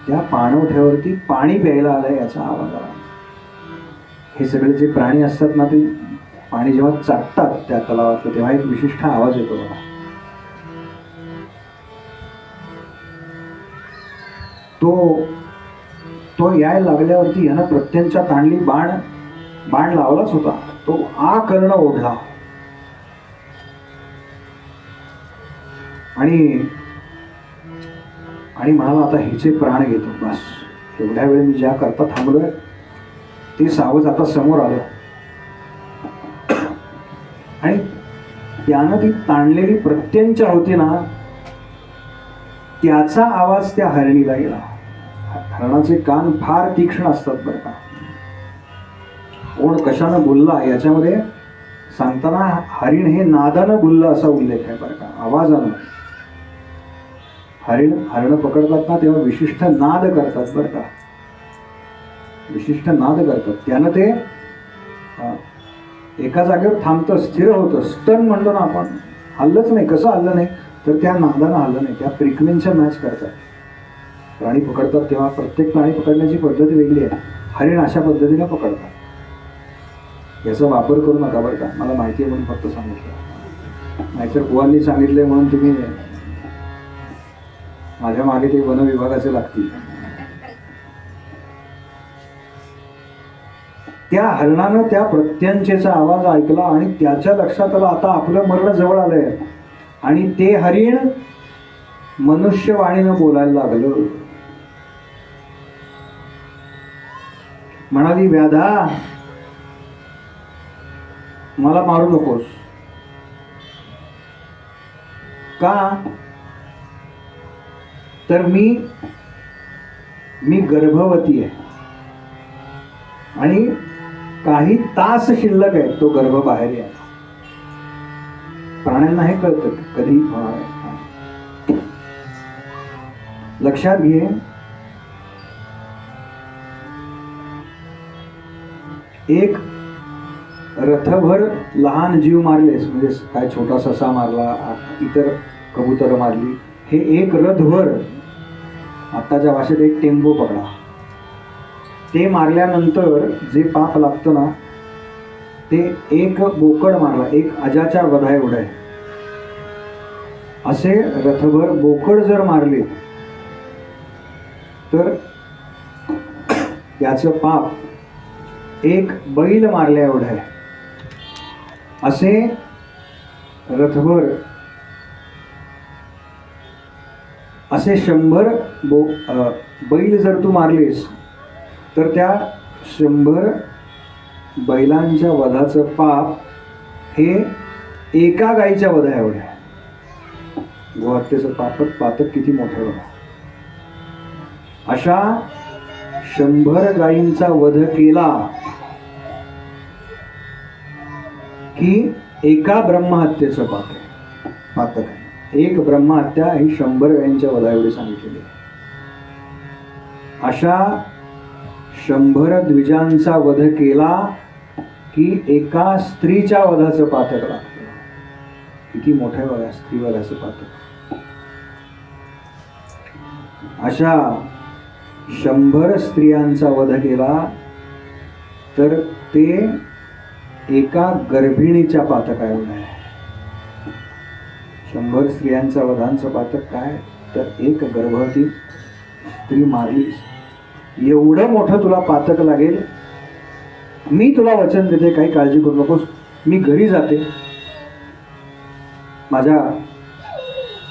त्या पाणवठ्यावरती पाणी प्यायला आलंय याचा आवाज आला. हे सगळे जे प्राणी असतात ना ते पाणी जेव्हा चाटतात त्या तलावातलं तेव्हा एक विशिष्ट आवाज येतो बघा. तो यायला लागल्यावरती यानं प्रत्यंच्या तांडली बाण लावलाच होता. तो आ कर्ण ओढला आणि म्हणाला आता हिचे प्राण घेतो. बस एवढ्या वेळ मी ज्या करता थांबलोय ते सावज आता समोर आलं. आणि त्यानं ती ताणलेली प्रत्यंचा होती ना त्याचा आवाज त्या हरणीला गेला. हरणाचे कान फार तीक्ष्ण असतात बरं का. कोण कशानं बोलला याच्यामध्ये सांगताना हरिण हे नादानं बोललं असा उल्लेख आहे बरं का, आवाजानं. हरण पकडतात ना तेव्हा विशिष्ट नाद करतात बरं का, विशिष्ट नाद करतात. त्यानं ते एका जागेवर थांबतं, स्थिर होतं. स्तन म्हणतो ना आपण, हल्लंच नाही. कसं हल्लं नाही तर त्या नादानं हल्लं नाही. त्या फ्रिक्वेन्सी मॅच करतात. प्राणी पकडतात तेव्हा प्रत्येक प्राणी पकडण्याची पद्धती वेगळी आहे. हरिण अशा पद्धतीने पकडतात. याचा वापर करू नका बरं का, मला माहिती आहे म्हणून फक्त सांगितलं. नाहीतर बुवांनी सांगितलंय म्हणून तुम्ही माझ्या मागे ते वन विभागाचे लागतील. त्या हरणानं त्या प्रत्यंचेचा आवाज ऐकला आणि त्याच्या लक्षात आलं आता आपलं मरण जवळ आलंय. आणि ते हरिण मनुष्यवाणीनं बोलायला लागलं. म्हणाली, व्याधा मला मारू नकोस. का तर मी गर्भवती आहे आणि काही तास शिल्लक आहे तो गर्भ बाहेर या. प्राण्यांना हे कळतं कधी लक्षात घे. एक रथभर लहान जीव मारलेस म्हणजे काय छोटा ससा मारला, इतर कबूतर मारली, हे एक रथभर आत्ताच्या भाषेत एक टेम्पो पकडा. ते मारल्यानंतर जे पाप लागतं ना ते एक बोकड मारला, एक अजाच्या वधा एवढं आहे. असे रथभर बोकड जर मारले तर याचं पाप एक बैल मारल्या एवढं आहे. असे रथभर असे 100 बैल जर तू मारलेस तर त्या 100 बैलांच्या वधाचं पाप हे एका गाईच्या वधा एवढं आहे. गोहत्येचं पातक किती मोठं बघा. अशा 100 गायींचा वध केला की एका ब्रह्महत्येचं पातक आहे. एक ब्रह्महत्या ही 100 गायींच्या वधा एवढी सांगितलेली आहे. अशा 100 द्विजांचा वध केला की एका स्त्रीच्या वधाचं पातक लागतं. किती मोठं आहे बघा स्त्री वधाचं पातक. अशा 100 स्त्रियांचा वध केला तर ते एका गर्भिणीच्या पातका एवढं आहे. 100 स्त्रियांचा वधांचं पातक काय तर एक गर्भवती स्त्री मारली एवढं मोठं तुला पातक लागेल. मी तुला वचन देते, काही काळजी करू नकोस. मी घरी जाते, माझ्या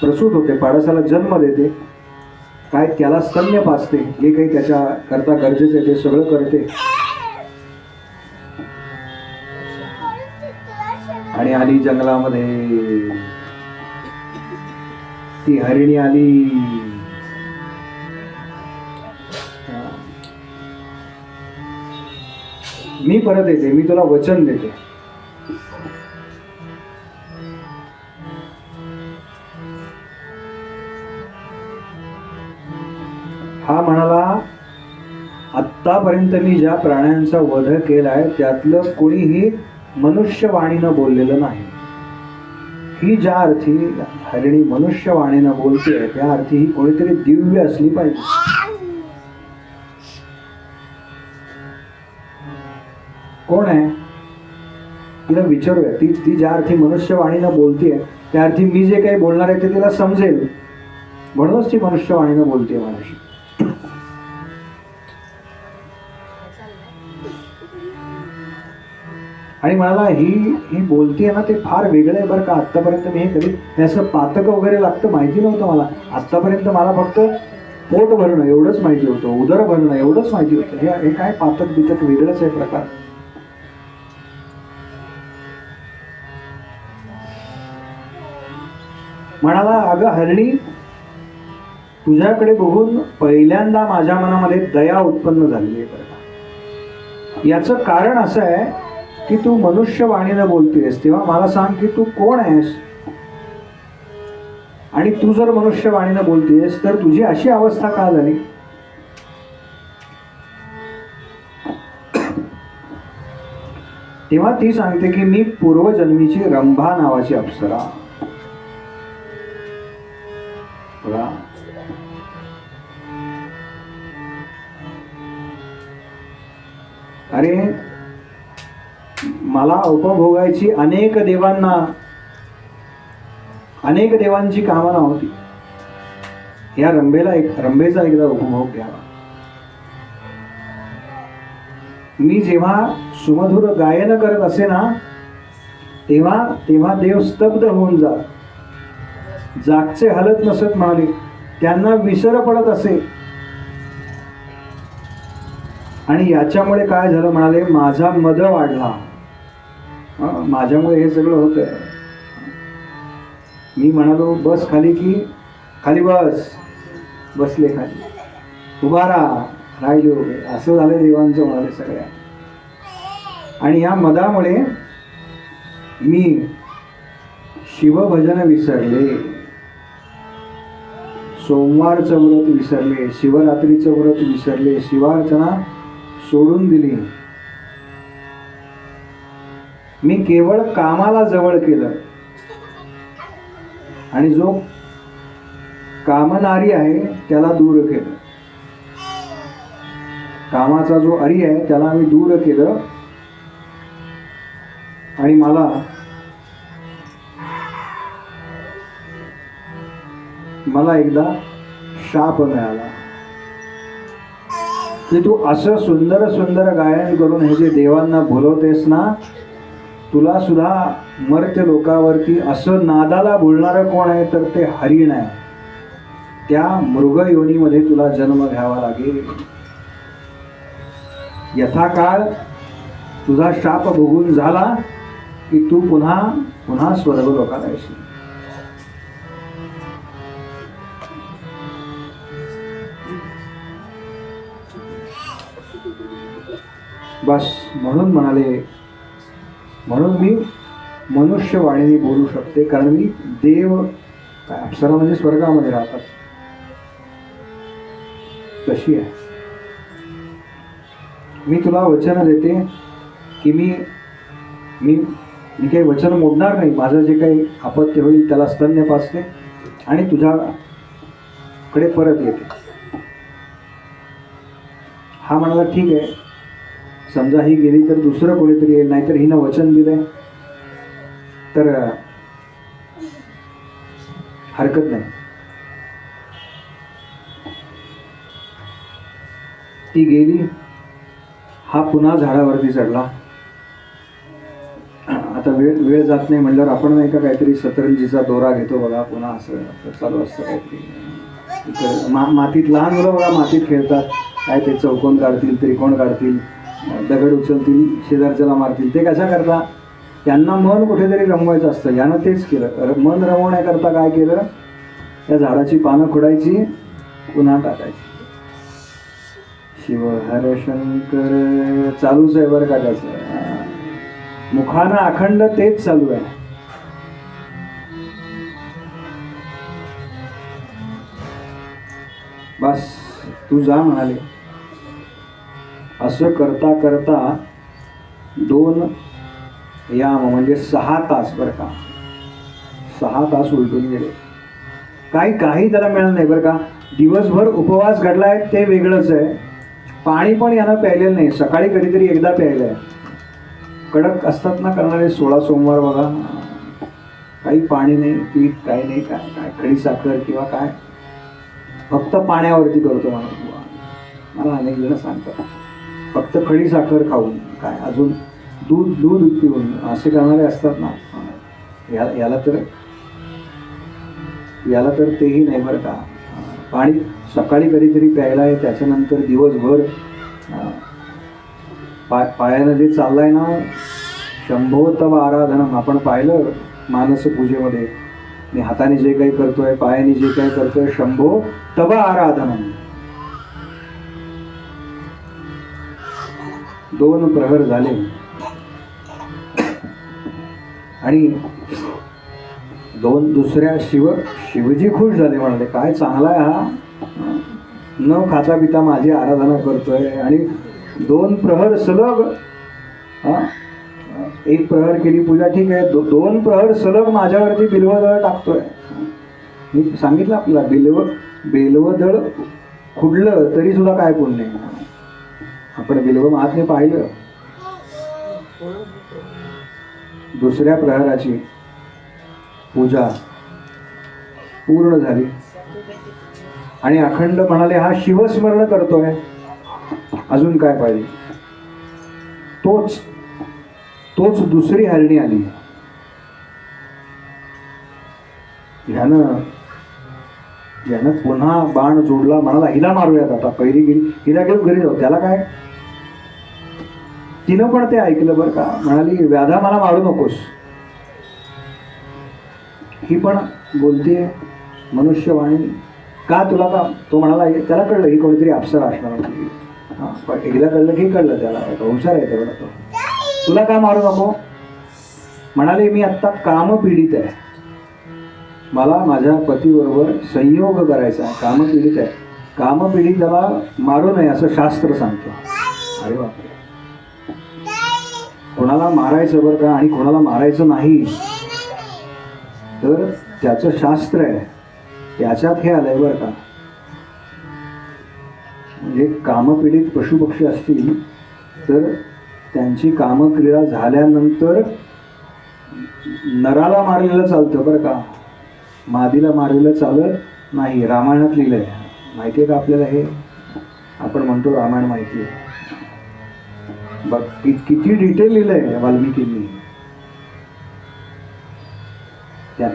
प्रसूत होते, पाडसाला जन्म देते, काय त्याला स्तन्य पाजते, जे काही त्याच्या करता गरजेचं आहे ते सगळं करते. आणि आली जंगलामध्ये ती हरिणी आली. मी परत येते, मी तुला वचन देते. हा म्हणाला आत्तापर्यंत मी ज्या प्राण्यांचा वध केलाय त्यातलं कोणीही मनुष्यवाणीनं बोललेलं नाही. ही ज्या अर्थी हरिणी मनुष्यवाणीनं बोलते त्या अर्थी ही कोणीतरी दिव्य असली पाहिजे. कोण आहे तिला विचारूया. ती ज्या अर्थी मनुष्यवाणीनं बोलतेय त्या अर्थी मी जे काही बोलणार आहे ते तिला समजेल, म्हणूनच ती मनुष्यवाणीनं बोलते माझ्याशी. आणि म्हणाला ही बोलतीये ना ते फार वेगळं आहे बरं का. आत्तापर्यंत मी हे कधी हे असं पातक वगैरे लागतं माहिती नव्हतं मला. आत्तापर्यंत मला फक्त पोट भरणं एवढंच माहिती होतं, उदर भरणं एवढंच माहिती होतं. हे काय पातक बितक वेगळंच आहे प्रकार. म्हणाला अगं हरणी, तुझ्याकडे बघून पहिल्यांदा माझ्या मनामध्ये दया उत्पन्न झालेली आहे बरं का. याचं कारण असं आहे की तू मनुष्यवाणीनं बोलतेस, तेव्हा मला सांग की तू कोण आहेस. आणि तू जर मनुष्यवाणीनं बोलतेस तर तुझी अशी अवस्था का झाली. तेव्हा ती सांगते की मी पूर्वजन्मीची रंभा नावाची अप्सरा. बघा अरे मला उपभोगायची अनेक देवांची कामना होती. या रंभेचा एकदा उपभोग घ्यावा. मी जेव्हा सुमधुर गायन करत असे ना तेव्हा देव स्तब्ध होऊन जागचे हलत नसत म्हणाले. त्यांना विसर पडत असे. आणि याच्यामुळे काय झालं म्हणाले, माझा मद वाढला. माझ्यामुळे हे सगळं होतंय. मी म्हणालो बस खाली की खाली बस, बसले खाली, उभा राहिलो, असं झालं देवांचं म्हणाले सगळ्या. आणि या मदामुळे मी शिवभजन विसरले, सोमवारचं व्रत विसरले, शिवरात्रीचं व्रत विसरले, शिवार्चना सोडून दिली. मी केवळ कामाला जवळ केलं. आणि जो कामनारी आहे त्याला दूर केलं. कामाचा जो अरी आहे त्याला मी दूर केलं. आणि मला एकदा शाप मिळाला. की तू असं सुंदर सुंदर गायन करून हे जे देवांना बोलवतेस ना, तुला सुद्धा मर्त्य लोकावरती असं नादाला बोलणारं कोण आहे तर ते हरिण आहे. त्या मृग योनीमध्ये तुला जन्म घ्यावा लागेल. यथाकाळ तुझा शाप भोगून झाला की तू पुन्हा पुन्हा स्वर्ग लोकाला येशील. बस म्हणून म्हणाले, म्हणून मी मनुष्यवाणीने बोलू शकते, कारण मी देव, काय अप्सरा म्हणजे स्वर्गामध्ये राहतात तशी आहे. मी तुला वचन देते की मी मी मी काही वचन मोडणार नाही. माझं जे काही अपत्य होईल त्याला स्तन्य पाचते आणि तुझ्याकडे परत येते. हा म्हणाला ठीक आहे, समजा ही गेली तर दुसरं कोणीतरी येईल, नाहीतर हिनं वचन दिलंय तर हरकत नाही. ती गेली, हा पुन्हा झाडावरती चढला. आता वेळ जात नाही म्हणल्यावर आपण नाही का काहीतरी सतरंजीचा दोरा घेतो बघा, पुन्हा असं चालू असतं काहीतरी. मातीत लहान मुलं बघा मातीत खेळतात, काय ते चौकोन काढतील, त्रिकोण काढतील, दगड उचलतील, शेजारच्याला मारतील. ते कशा करता? त्यांना मन कुठेतरी रमवायचं असतं. यानं तेच केलं. मन रमवण्याकरता काय केलं, त्या झाडाची पानं खुडायची, पुन्हा टाकायची. शिव हर शंकर चालूच आहे बरं का त्याचं. मुखानं अखंड तेच चालू आहे. बस तू जा म्हणाले. असं करता करता 2 याम म्हणजे 6 तास बरं का, 6 तास उलटून गेले. काही त्याला मिळालं नाही बरं का. दिवसभर उपवास घडलाय ते वेगळंच आहे. पाणी पण यानं प्यायलेलं नाही. सकाळी कधीतरी एकदा प्यायलंय. कडक असतात ना करणारे 16 सोमवार बघा, काही पाणी नाही, पीठ काही नाही, काय खडी साखर किंवा काय, फक्त पाण्यावरती करतो मला अनेक जण सांगतात. फक्त खडी साखर खाऊन काय, अजून दूध पिऊन असे करणारे असतात ना. याला तर तेही नाही बरं का. पाणी सकाळी कधीतरी प्यायला आहे, त्याच्यानंतर दिवसभर पायानं जे चाललंय ना, शंभो तव आराधनम आपण पाहिलं मानस पूजेमध्ये. मी हाताने जे काही करतोय, पायाने जे काही करतोय, शंभो तव आराधनम. 2 प्रहर झाले आणि दुसऱ्या शिवजी खुश झाले. म्हणाले काय चांगला आहे हा, न खाता पिता माझी आराधना करतोय. आणि 2 प्रहर सलग, 1 प्रहर केली पूजा ठीक आहे, 2 प्रहर सलग माझ्यावरती बिल्वदळ टाकतोय. मी सांगितलं आपल्याला, बिल्वदळ खुडलं तरी सुद्धा काय पुण्य. आपण बिल्व महात्म्य पाहिलं. दुसऱ्या प्रहराची पूजा पूर्ण झाली आणि अखंड म्हणाले हा शिवस्मरण करतोय, अजून काय पाहिजे. तोच दुसरी हरणी आली. ह्यानं पुन्हा बाण जोडला. म्हणाला हिला मारूयात आता. पहिली गेली, हिला घेऊन घरी जाऊ. त्याला काय, तिनं पण ते ऐकलं बरं का. म्हणाली व्याधा मला मारू नकोस. ही पण बोलते मनुष्यवाणी का तुला का. तो म्हणाला, त्याला कळलं ही कोणीतरी अप्सरा असणार. एकदा कळलं की कळलं त्याला, हुशार आहे तेवढा तो. तुला का मारू नको. म्हणाले मी आत्ता कामपीडित आहे, मला माझ्या पतीबरोबर संयोग करायचा आहे. कामपीडित आहे. कामपीडिताला मारू नये असं शास्त्र सांगतं. अरे बापरे. कोणाला मारायचं बरं का, आणि कोणाला मारायचं नाही तर त्याचं शास्त्र आहे, त्याच्यात हे आलंय बरं का. म्हणजे कामपीडित पशुपक्षी असतील तर त्यांची कामक्रिया झाल्यानंतर नराला मारलेलं चालतं बरं का, मादीला मारलेलं चालत नाही. रामायणात लिहिलंय, माहिती आहे का आपल्याला हे. आपण म्हणतो रामायण माहिती आहे. बघ किती डिटेल लिहिलंय वाल्मिकींनी.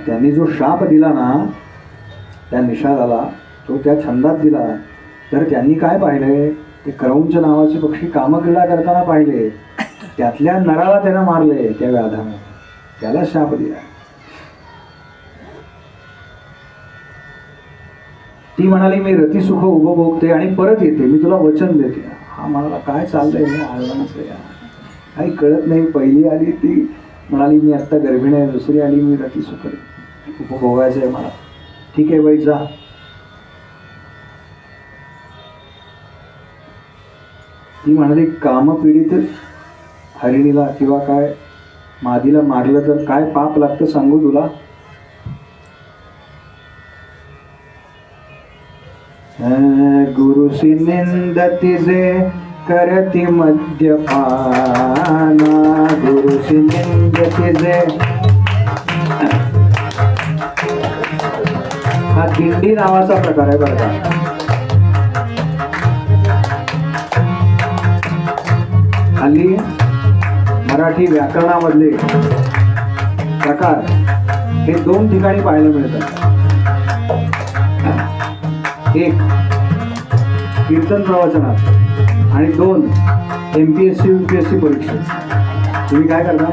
त्यांनी जो शाप दिला ना त्या निषादाला, तो त्या छंदात दिला. तर त्यांनी काय पाहिलंय, ते क्रौंच नावाचे पक्षी कामक्रीडा करताना पाहिले, त्यातल्या नराला त्यानं मारले त्या व्याधानं, त्याला शाप दिला. ती म्हणाली मी रतिसुख उपभोगते आणि परत येते, मी तुला वचन देते. हा म्हणाला काय चाललंय हे आळवणीचं या, काही कळत नाही. पहिली आली ती म्हणाली मी आत्ता गर्भिणी आहे, दुसरी आली मी रतिसुख उपभोगायचं आहे मला. ठीक आहे बाई जा. ती म्हणाली कामपीडित हरिणीला किंवा काय मादीला मारलं तर काय पाप लागतं सांगू तुला. गुरुसी निंदती जे करती मद्यपाना, गुरुसी निंदती जे. हा दिंडी नावाचा प्रकार आहे बरं का. हल्ली मराठी व्याकरणामधले प्रकार हे 2 ठिकाणी पाहायला मिळतात. एक कीर्तन प्रवचनात आणि 2 MPSC UPSC परीक्षेत. तुम्ही काय करता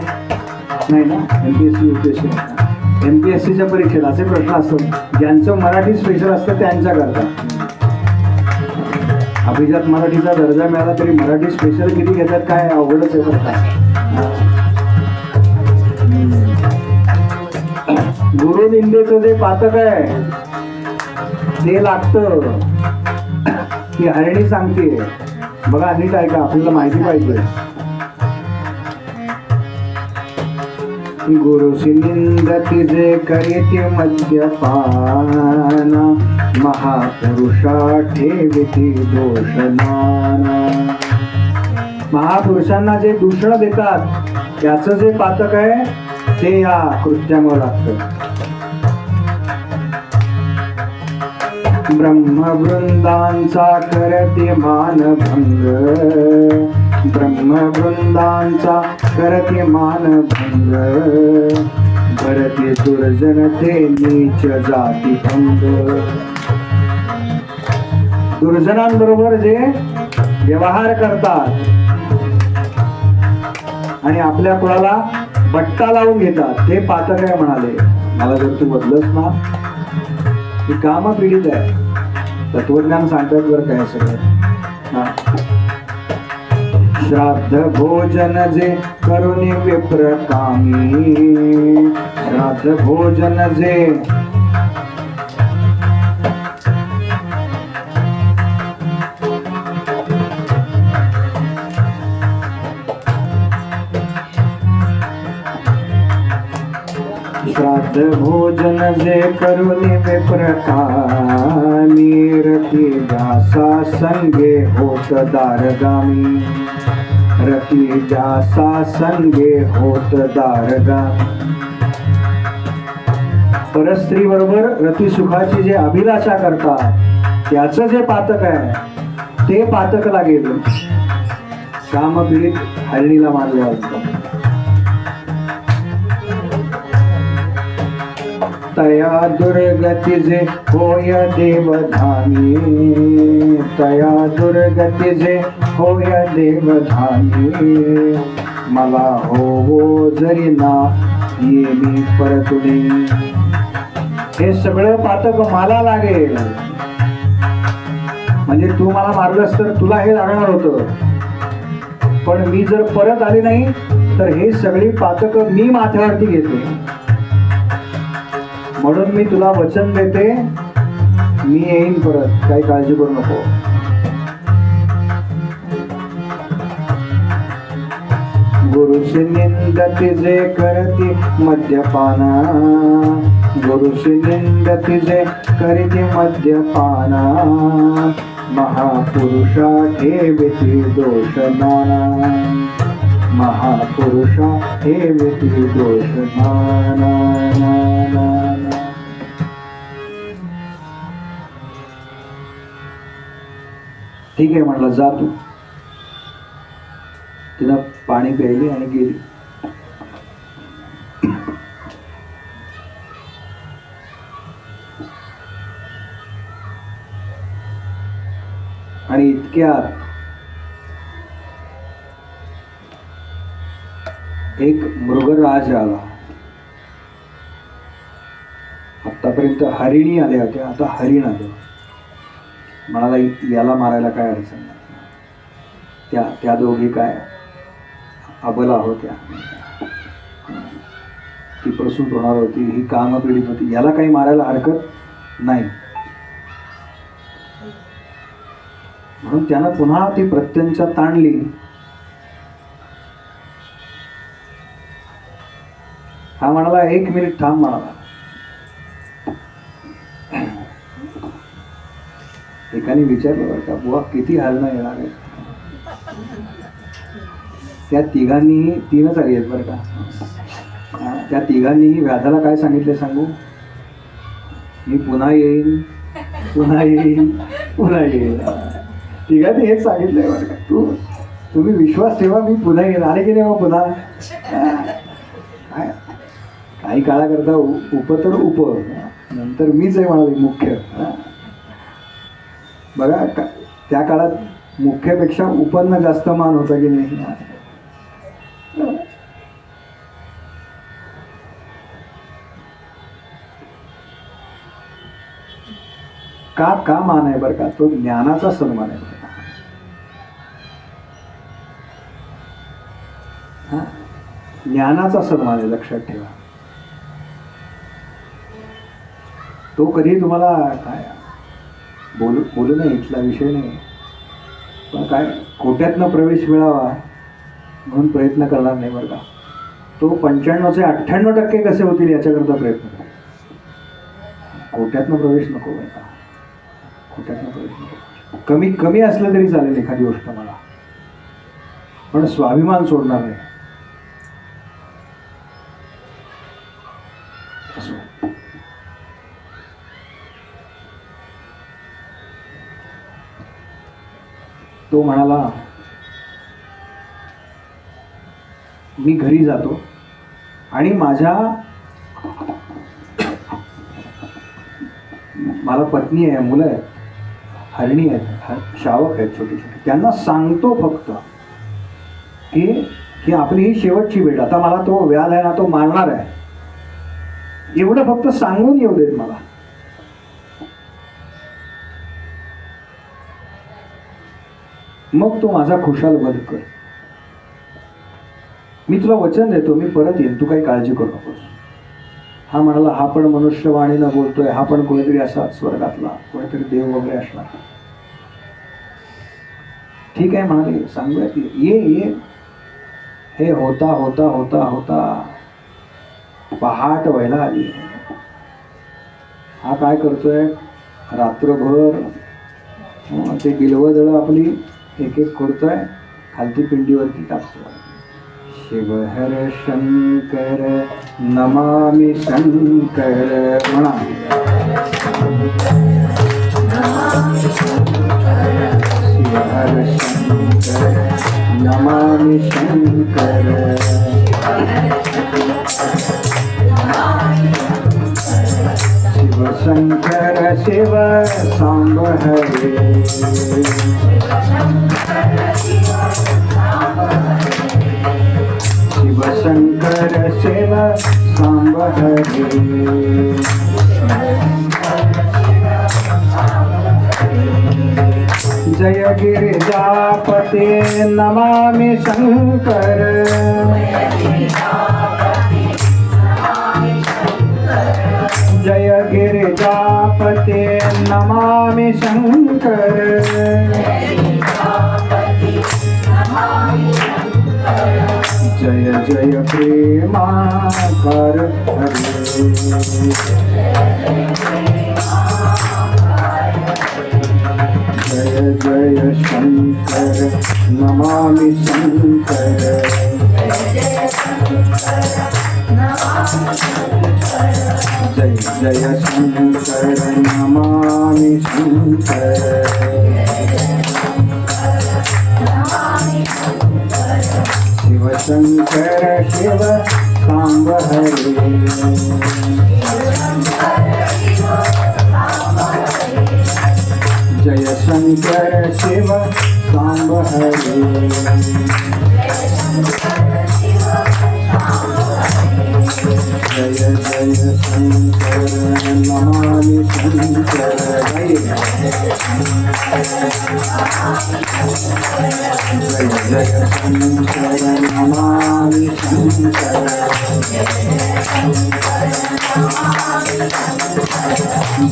नाही ना MPSC UPSC. MPSCच्या परीक्षेत असे प्रश्न असतात ज्यांचं मराठी स्पेशल असतं त्यांच्या करता. अभिजात मराठीचा दर्जा मिळाला तरी मराठी स्पेशल किती घेतात काय अवघडच आहे बरं का. गुरुनिंदेचं जे पातक आहे ते लागतं. ही हरिणी सांगते बघा नीट ऐका, आपल्याला माहिती पाहिजे. गुरुसी निंदती जे करीती मद्यपाना, महापुरुषा ठेविती दोषनाना. महापुरुषांना जे दूषण देतात त्याचं जे पातक आहे ते या कृत्यामुळे लागतं. ब्रह्मवृंदांचा करते मानभंग, ब्रह्मवृंदांचा करते मानभंग, भरते दुर्जन ते नीच जाती भंग. दुर्जनांबरोबर जे व्यवहार करतात आणि आपल्या कुळाला बट्टा लावून घेतात ते पातक आहे म्हणाले. मला जर तू बदलस ना ही काम पीडित आहे. तत्वज्ञान सांगतात बरं काय सगळं. श्राद्ध भोजन जे करुणी विप्रकामी, श्राद्ध भोजन जे श्राद्ध भोजन जे करुणी विप्रकामी, रती जासा संगे होत दारगामी, रती जासा संगे होत दारगामी. परस्त्री बरोबर रतिसुखाची जे अभिलाषा करतात त्याचं जे पातक आहे ते पातक लागेल. कामपीडित हरिणीला मारले असतं. तया दुर्गती जे होय देवधानी, तया दुर्गती जे होय देवधानी, मला होवो जरी ना ये मी परतुनी. हे सगळं पातक मला लागेल. म्हणजे तू मला मारलंस तर तुला हे लागणार होतं, पण मी जर परत आले नाही तर हे सगळी पातक मी माथ्यावरती घेते. म्हणून मी तुला वचन देते मी येईन परत, काही काळजी करू नको. गुरुसी निंदती जे करती मद्यपाना, गुरुसी निंदती जे करती मद्यपाना, महापुरुषा ठेविती दोषनाना, महापुरुषा ठेविती दोषनाना. ठीक आहे म्हणलं, जा तू. तिनं पाणी प्यायली आणि गेली. आणि इतक्यात एक मृगराज आला. आतापर्यंत हरिणी आल्या होत्या, आता हरिण आले. म्हणाला याला मारायला काय अडचण नाही. त्या दोघी काय अबला होत्या, ती प्रसूत होणार होती, ही कामपीडित होती, याला काही मारायला हरकत नाही. म्हणून त्यानं पुन्हा ती प्रत्यंचा ताणली. हा म्हणाला 1 मिनिट थांब म्हणाला. एकाने विचारलं बरं का, बुवा किती हरणं येणार आहे? त्या तिघांनीही 3च आली आहेत बरं का. त्या तिघांनीही व्याधाला काय सांगितले सांगू? मी पुन्हा येईन, पुन्हा येईन, पुन्हा येईन. तिघांनी हेच सांगितलंय बरं का. तुम्ही विश्वास ठेवा, मी पुन्हा येईन. आले की नाही मग पुन्हा? काय काही काळाकरता उप तर उप, नंतर मीच आहे म्हणाले मुख्य. बघा त्या काळात मुख्यापेक्षा उपन्न जास्त मान होता की नाही? का मान आहे बरं का? तो ज्ञानाचा सन्मान आहे बरं का. ज्ञानाचा सन्मान आहे, लक्षात ठेवा. तो कधी तुम्हाला काय बोलू नाही, इथला विषय नाही, पण काय कोट्यातनं प्रवेश मिळावा म्हणून प्रयत्न करणार नाही बरं का. तो 95चे 98% कसे होतील याच्याकरता प्रयत्न करा. कोट्यातनं प्रवेश नको बरं का, कोट्यातनं प्रवेश नको. कमी असलं तरी चालेल एखादी गोष्ट मला, पण स्वाभिमान सोडणार नाही. असो. तो म्हणाला मी घरी जातो आणि मला पत्नी आहे, मुलं आहेत, हरणी आहेत, शावक आहेत छोटी छोटी. त्यांना सांगतो फक्त की आपली ही शेवटची भेट, आता मला तो व्याध आहे ना, तो मारणार आहे, एवढं फक्त सांगून येऊ देत मला. मग तो माझा खुशाल वध कर. मी तुला वचन देतो, मी परत येईन, तू काही काळजी करू नकोस. हा म्हणाला हा पण मनुष्यवाणीनं बोलतोय, हा पण कोणीतरी असा स्वर्गातला कोणीतरी देव वगैरे असणार. ठीक आहे म्हणाले, सांगूया की ये. हे होता होता होता होता पहाट व्हायला आली. हा काय करतोय, रात्रभर ते बिलवदळ आपली एक एक करतोय, खालती पिंडीवरती टाकतोय. शिव हर शंकर नमामि शंकर म्हणा. शिव हर शंकर नमामि शंकर. शिव शंकर शिव सांब हरे. शिव शंकर शिव सांब हरे. जय गिरिजापते नमामि शंकर. जय गिरिजापते नमामि शंकर. जय जय प्रेमाकर हरे. जय जय शंकर नमामि शंकर. जय जय शंकर नमामि शंकर. शिवशंकर शिव सांब हरे जय शंकर शिव सांब हरे जय जय शंकर नमामि शंकर जय जय शंकर नमामि शंकर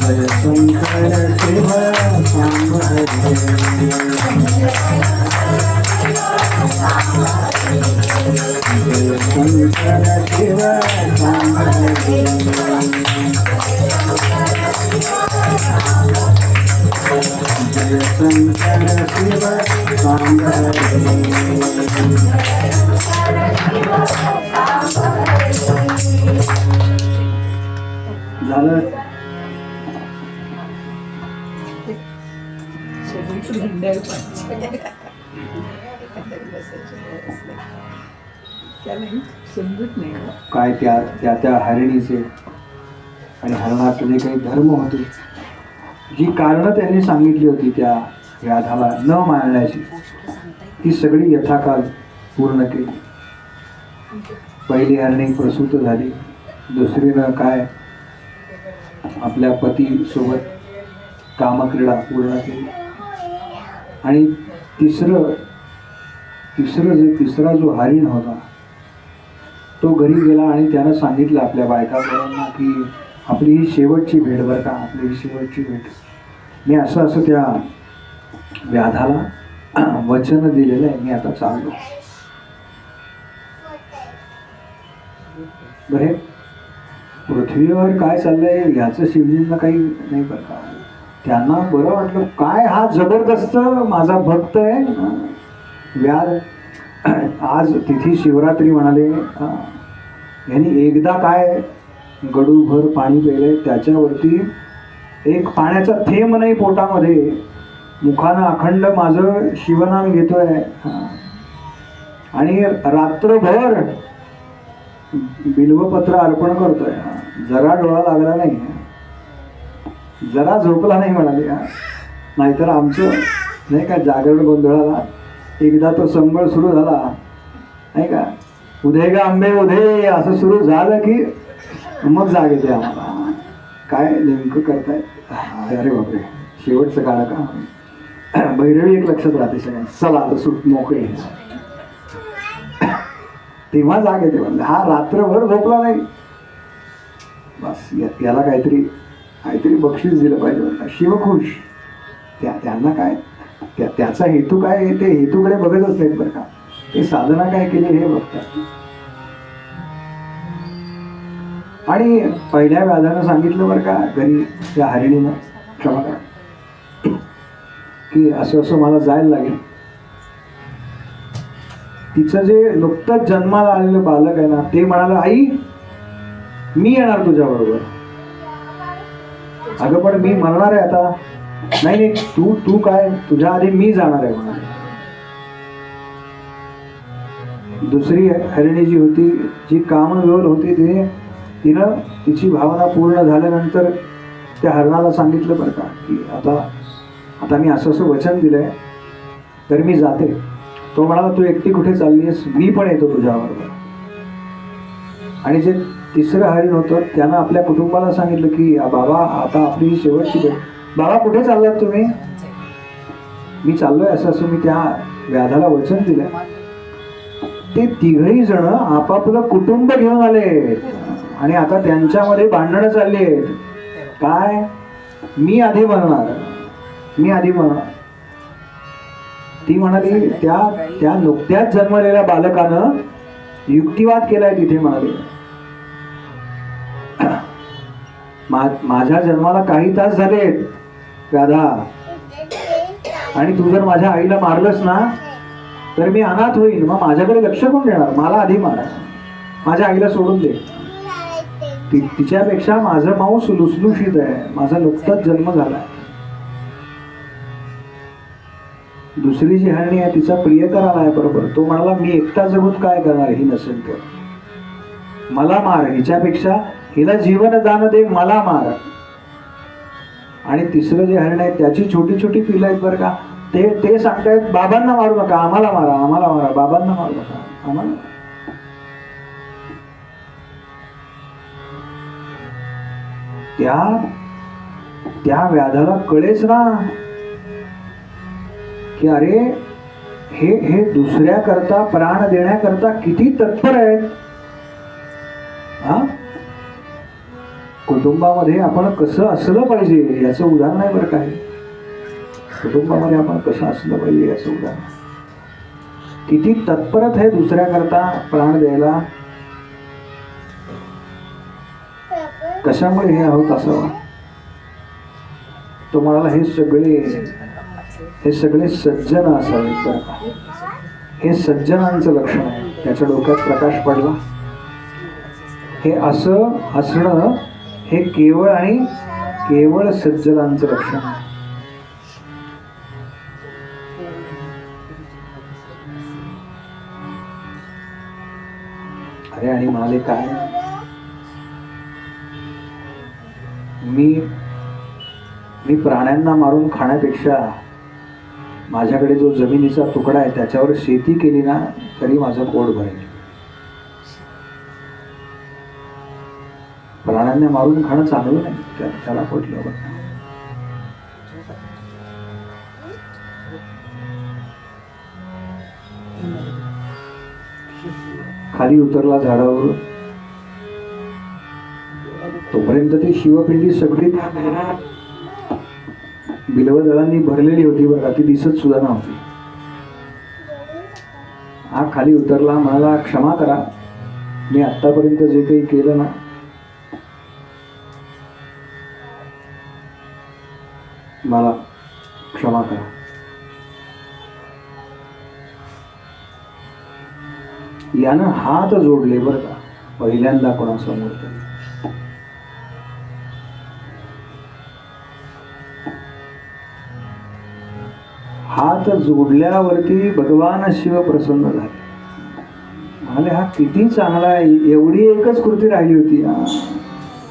जय शंकर शिव सांब हरे जय शंकर शिव सांब हरे जय शंकर शिव सांब झालं. समजत नाही. काय त्या हरिणीचे आणि हरणाचे जे काही धर्म होते, जी कारणं त्यांनी सांगितली होती त्या व्याधाला न मारण्याची, ती सगळी यथाकाल पूर्ण केली. पहिली हरणी प्रसूत झाली, दुसरीनं काय आपल्या पतीसोबत कामक्रीडा पूर्ण केली, आणि तिसरा जो हरिण होता तो घरी गेला आणि त्यानं सांगितलं आपल्या बायकांना की आपली ही शेवटची भेट बरं का, आपली ही शेवटची भेट. मी असं त्या व्याधाला वचन दिलेलं आहे, मी आता चाललो. बरे पृथ्वीवर काय चाललंय याचं शिवजींना काही नाही बरं का. त्यांना बरं वाटलं, काय हा जबरदस्त माझा भक्त आहे व्याध. आज तिथी शिवरात्री म्हणाले, यांनी एकदा काय गडूभर पाणी प्यायलंय, त्याच्यावरती एक पाण्याचा थेंब नाही पोटामध्ये, मुखानं अखंड माझं शिवनाम घेतोय आणि रात्रभर बिल्वपत्र अर्पण करतोय. जरा डोळा लागला नाही, जरा झोपला नाही म्हणाले. नाहीतर आमचं नाही का जागरण गोंधळाला एकदा तो संबळ सुरू झाला नाही का, उदे ग आंबे उदे असं सुरू झालं की मग जाग येते आम्हाला. काय नेमकं करताय, अरे बापरे शेवटचं काळ का. भैरवी एक लक्षात राहते सगळ्या, चला आता सुट मोकळे, तेव्हा जाग येते. म्हणजे हा रात्रभर झोपला नाही, बस याला काहीतरी बक्षीस दिलं पाहिजे. शिवखुश त्यांना काय त्याचा हेतू काय आहे ते हेतूकडे बघतच नाहीत बरं का, ते साधना काय केली हे बघतात. आणि पहिल्या व्याधानं सांगितलं बरं का घरी त्या हरिणीनं, क्षमा करा, की असं मला जायला लागेल. तिचं जे नुकतंच जन्माला आलेलं बालक आहे ना, ते म्हणालं आई मी येणार तुझ्या बरोबर. अगं पण मी मरणार आहे आता. नाही तू काय, तुझ्या आधी मी जाणार आहे म्हणाले. दुसरी हरिणी जी होती, जी कामविवल होती, तिनं तिची भावना पूर्ण झाल्यानंतर त्या हरणाला सांगितलं बरं का की आता मी असं वचन दिलंय तर मी जाते. तो म्हणाला तू एकटी कुठे चाललीस, मी पण येतो तुझ्याबरोबर. आणि जे तिसरं हरिण होतं त्यानं आपल्या कुटुंबाला सांगितलं की बाबा आता आपली ही शेवटची भेट. बाबा कुठे चाललात तुम्ही, मी चाललोय असं मी त्या व्याधाला वचन दिलं. ते तिघही जण आपापलं कुटुंब घेऊन आले आणि आता त्यांच्यामध्ये भांडणं चालली आहेत. काय, मी आधी मरणार. ती म्हणाली त्या नुकत्याच जन्मलेल्या बालकानं युक्तिवाद केलाय तिथे. म्हणाली माझ्या जन्माला काही तास झालेत व्याधा, आणि तू जर माझ्या आईला मारलंस ना तर मी अनाथ होईल, मग माझ्याकडे लक्ष कोण देणार, मला आधी मारा, माझ्या आईला सोडून दे. तिच्यापेक्षा माझं मांस लुसलुशीत आहे, माझा नुकताच जन्म झालाय. दुसरी जी हरणी आहे तिचा प्रियकर आलाय बरोबर. तो म्हणाला मी एकटा जगून काय करणार ही नसेल तर, मला मार, हिच्यापेक्षा हिला जीवन दान दे, मला मार. आणि तिसरं जे हरण आहे त्याची छोटी छोटी पिलं आहेत बरं का, ते सांगतायत बाबांना मारू नका, आम्हाला मारा, आम्हाला मारा, बाबांना मारू नका, आम्हाला. त्या व्याधाला कळेच ना की अरे हे दुसऱ्या करता, प्राण देण्याकरता किती तत्पर आहेत. हा, कुटुंबामध्ये आपण कसं असलं पाहिजे याचं उदाहरण आहे बरं काय. कुटुंबामध्ये आपण कसं असलं पाहिजे याचं उदाहरण. किती तत्परत आहे दुसऱ्या करता प्राण द्यायला. कशामुळे हे आहोत असावं. तो म्हणाला हे सगळे सज्जन असावेत बरं का. हे सज्जनांचं लक्षण आहे. त्याच्या डोक्यात प्रकाश पडला. हे असं असणं हे केवळ आणि केवळ सज्जनांचं लक्षण आहे. अरे आणि म्हणाले काय, मी प्राण्यांना मारून खाण्यापेक्षा माझ्याकडे जो जमिनीचा तुकडा आहे त्याच्यावर शेती केली ना तरी माझं पोट भरेल. प्राण्यांना मारून खाणं चांगलं नाही, त्याला पटलं बघ. खाली उतरला झाडावर. तोपर्यंत ती शिवपिंडी सगळी बिल्वदळांनी भरलेली होती बघा, ती दिसत सुद्धा नव्हती. हा खाली उतरला, म्हणाला क्षमा करा, मी आतापर्यंत जे काही केलं ना मला क्षमा करा. यानं हात जोडले बरं का, पहिल्यांदा कोणासमोर तरी. हात जोडल्यावरती भगवान शिव प्रसन्न झाले. म्हणाले हा किती चांगला आहे. एवढी एकच कृती राहिली होती.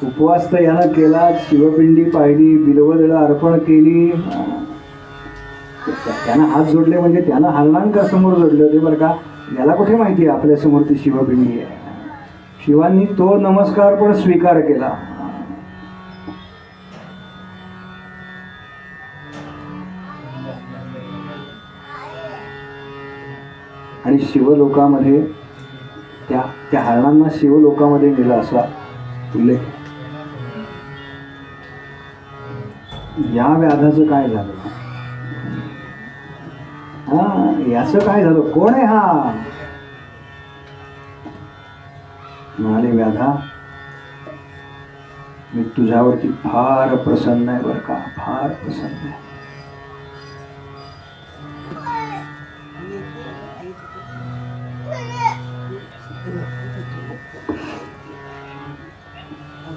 उपवास तर यानं केला, शिवपिंडी पाहिली, बिल्वदळं अर्पण केली. त्यानं हात जोडले म्हणजे त्यानं हलनांका समोर जोडले होते बरं का. याला कुठे माहिती आहे आपल्या समोर ती शिवपिंडी आहे. शिवांनी तो नमस्कार पण स्वीकार केला. आणि शिवलोकामध्ये त्या हरणांना शिवलोकामध्ये नेला असा उल्लेख. या व्याधाचं काय झालं, हा याचं काय झालं, कोण आहे हा. म्हणाले व्याधा मी तुझ्यावरती फार प्रसन्न आहे बरं का, फार प्रसन्न आहे.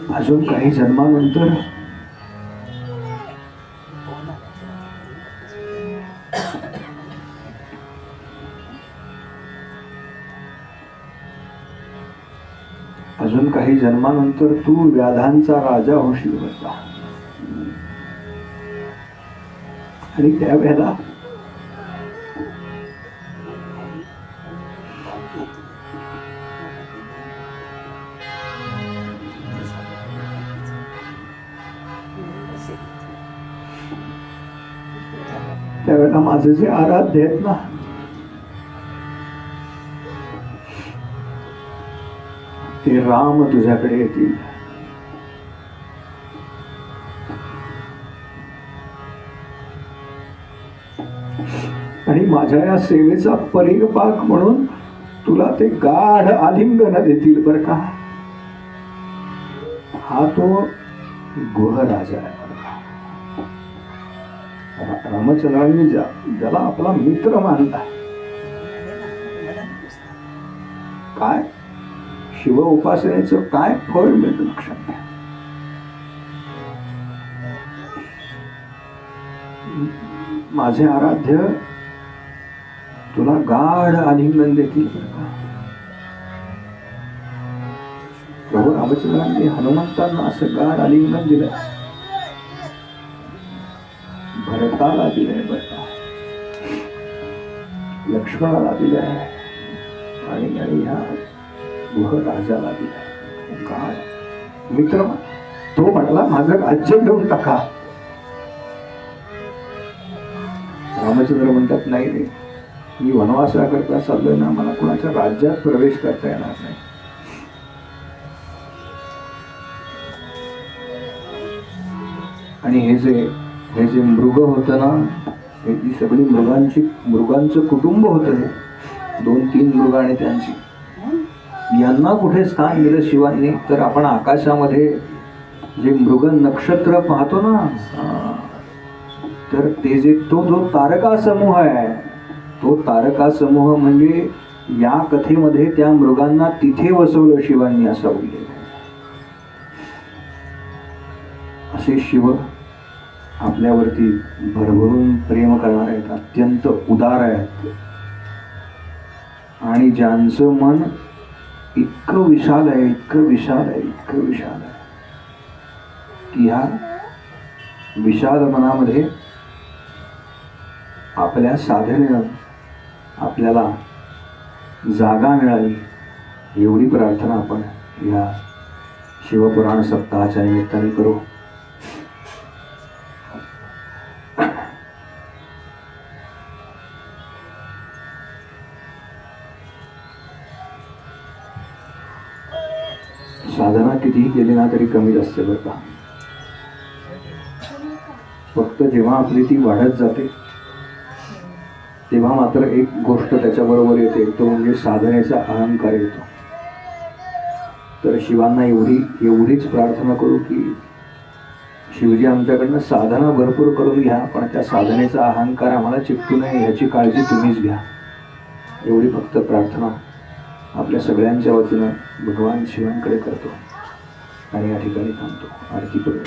अजून काही जन्मानंतर तू व्याधांचा राजा होशील बरं. आणि त्यावेळेला माझे जे आराध्य आहेत ना ते राम तुझ्याकडे येतील. आणि माझ्या या सेवेचा परिपाक म्हणून तुला ते गाढ आलिंगन देतील बरं का. हा तो गुह राजा आहे. रामचंद्रांनी ज्याला आपला मित्र मानला, काय शिव उपासनेचं काय फळ मिळतं लक्षात घ्या. माझे आराध्य गाढ आलिंगन देतील बरं का. प्रभू रामचंद्रांनी हनुमंतांना असं गाढ आलिंगन दिलं, भरताला दिलंय बरं का, लक्ष्मणाला दिलंय आणि ह्या राजाला दिलंय गाढ. मित्र तो म्हटला माझं राज्य घेऊन टाका. रामचंद्र म्हणतात नाही रे, मी वनवासाकरता चाललोय ना, मला कुणाच्या राज्यात प्रवेश करता येणार नाही. आणि हे जे मृग होत ना, हे जी सगळी मृगांचं कुटुंब होतं, 2-3 मृग आणि त्यांची, यांना कुठे स्थान दिलं शिवांनी? तर आपण आकाशामध्ये जे मृग नक्षत्र पाहतो ना, तर ते तो जो तारका समूह आहे, तो तारका समूह म्हणजे या कथेमध्ये त्या मृगांना तिथे वसवलं शिवांनी, असा उल्लेख आहे. असे शिव आपल्यावरती भरभरून प्रेम करणारे आहेत, अत्यंत उदार आहेत, आणि ज्यांचं मन इतकं विशाल आहे, इतकं विशाल आहे, इतकं विशाल आहे की ह्या विशाल मनामध्ये आपल्या साधनेनं आपल्याला जागा मिळाली, एवढी प्रार्थना आपण या शिवपुराण सप्ताहाच्या निमित्ताने करू. साधना कितीही केली ना तरी कमीच असते बरं का. फक्त जेव्हा आपली ती वाढत जाते तेव्हा मात्र एक गोष्ट त्याच्याबरोबर येते, तो म्हणजे साधनेचा अहंकार येतो. तर शिवांना एवढीच प्रार्थना करू की शिवजी आमच्याकडनं साधना भरपूर करून घ्या, पण त्या साधनेचा अहंकार आम्हाला चिकटू नये ह्याची काळजी तुम्हीच घ्या. एवढी फक्त प्रार्थना आपल्या सगळ्यांच्या वतीनं भगवान शिवांकडे करतो आणि या ठिकाणी थांबतो. आरती करू.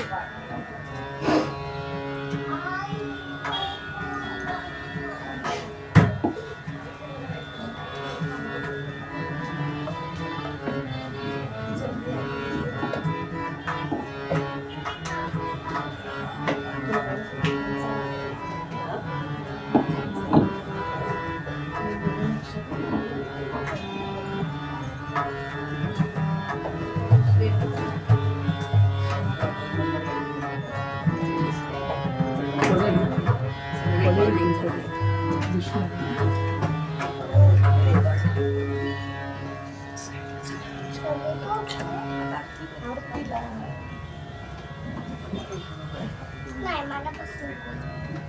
नाही मला पसंत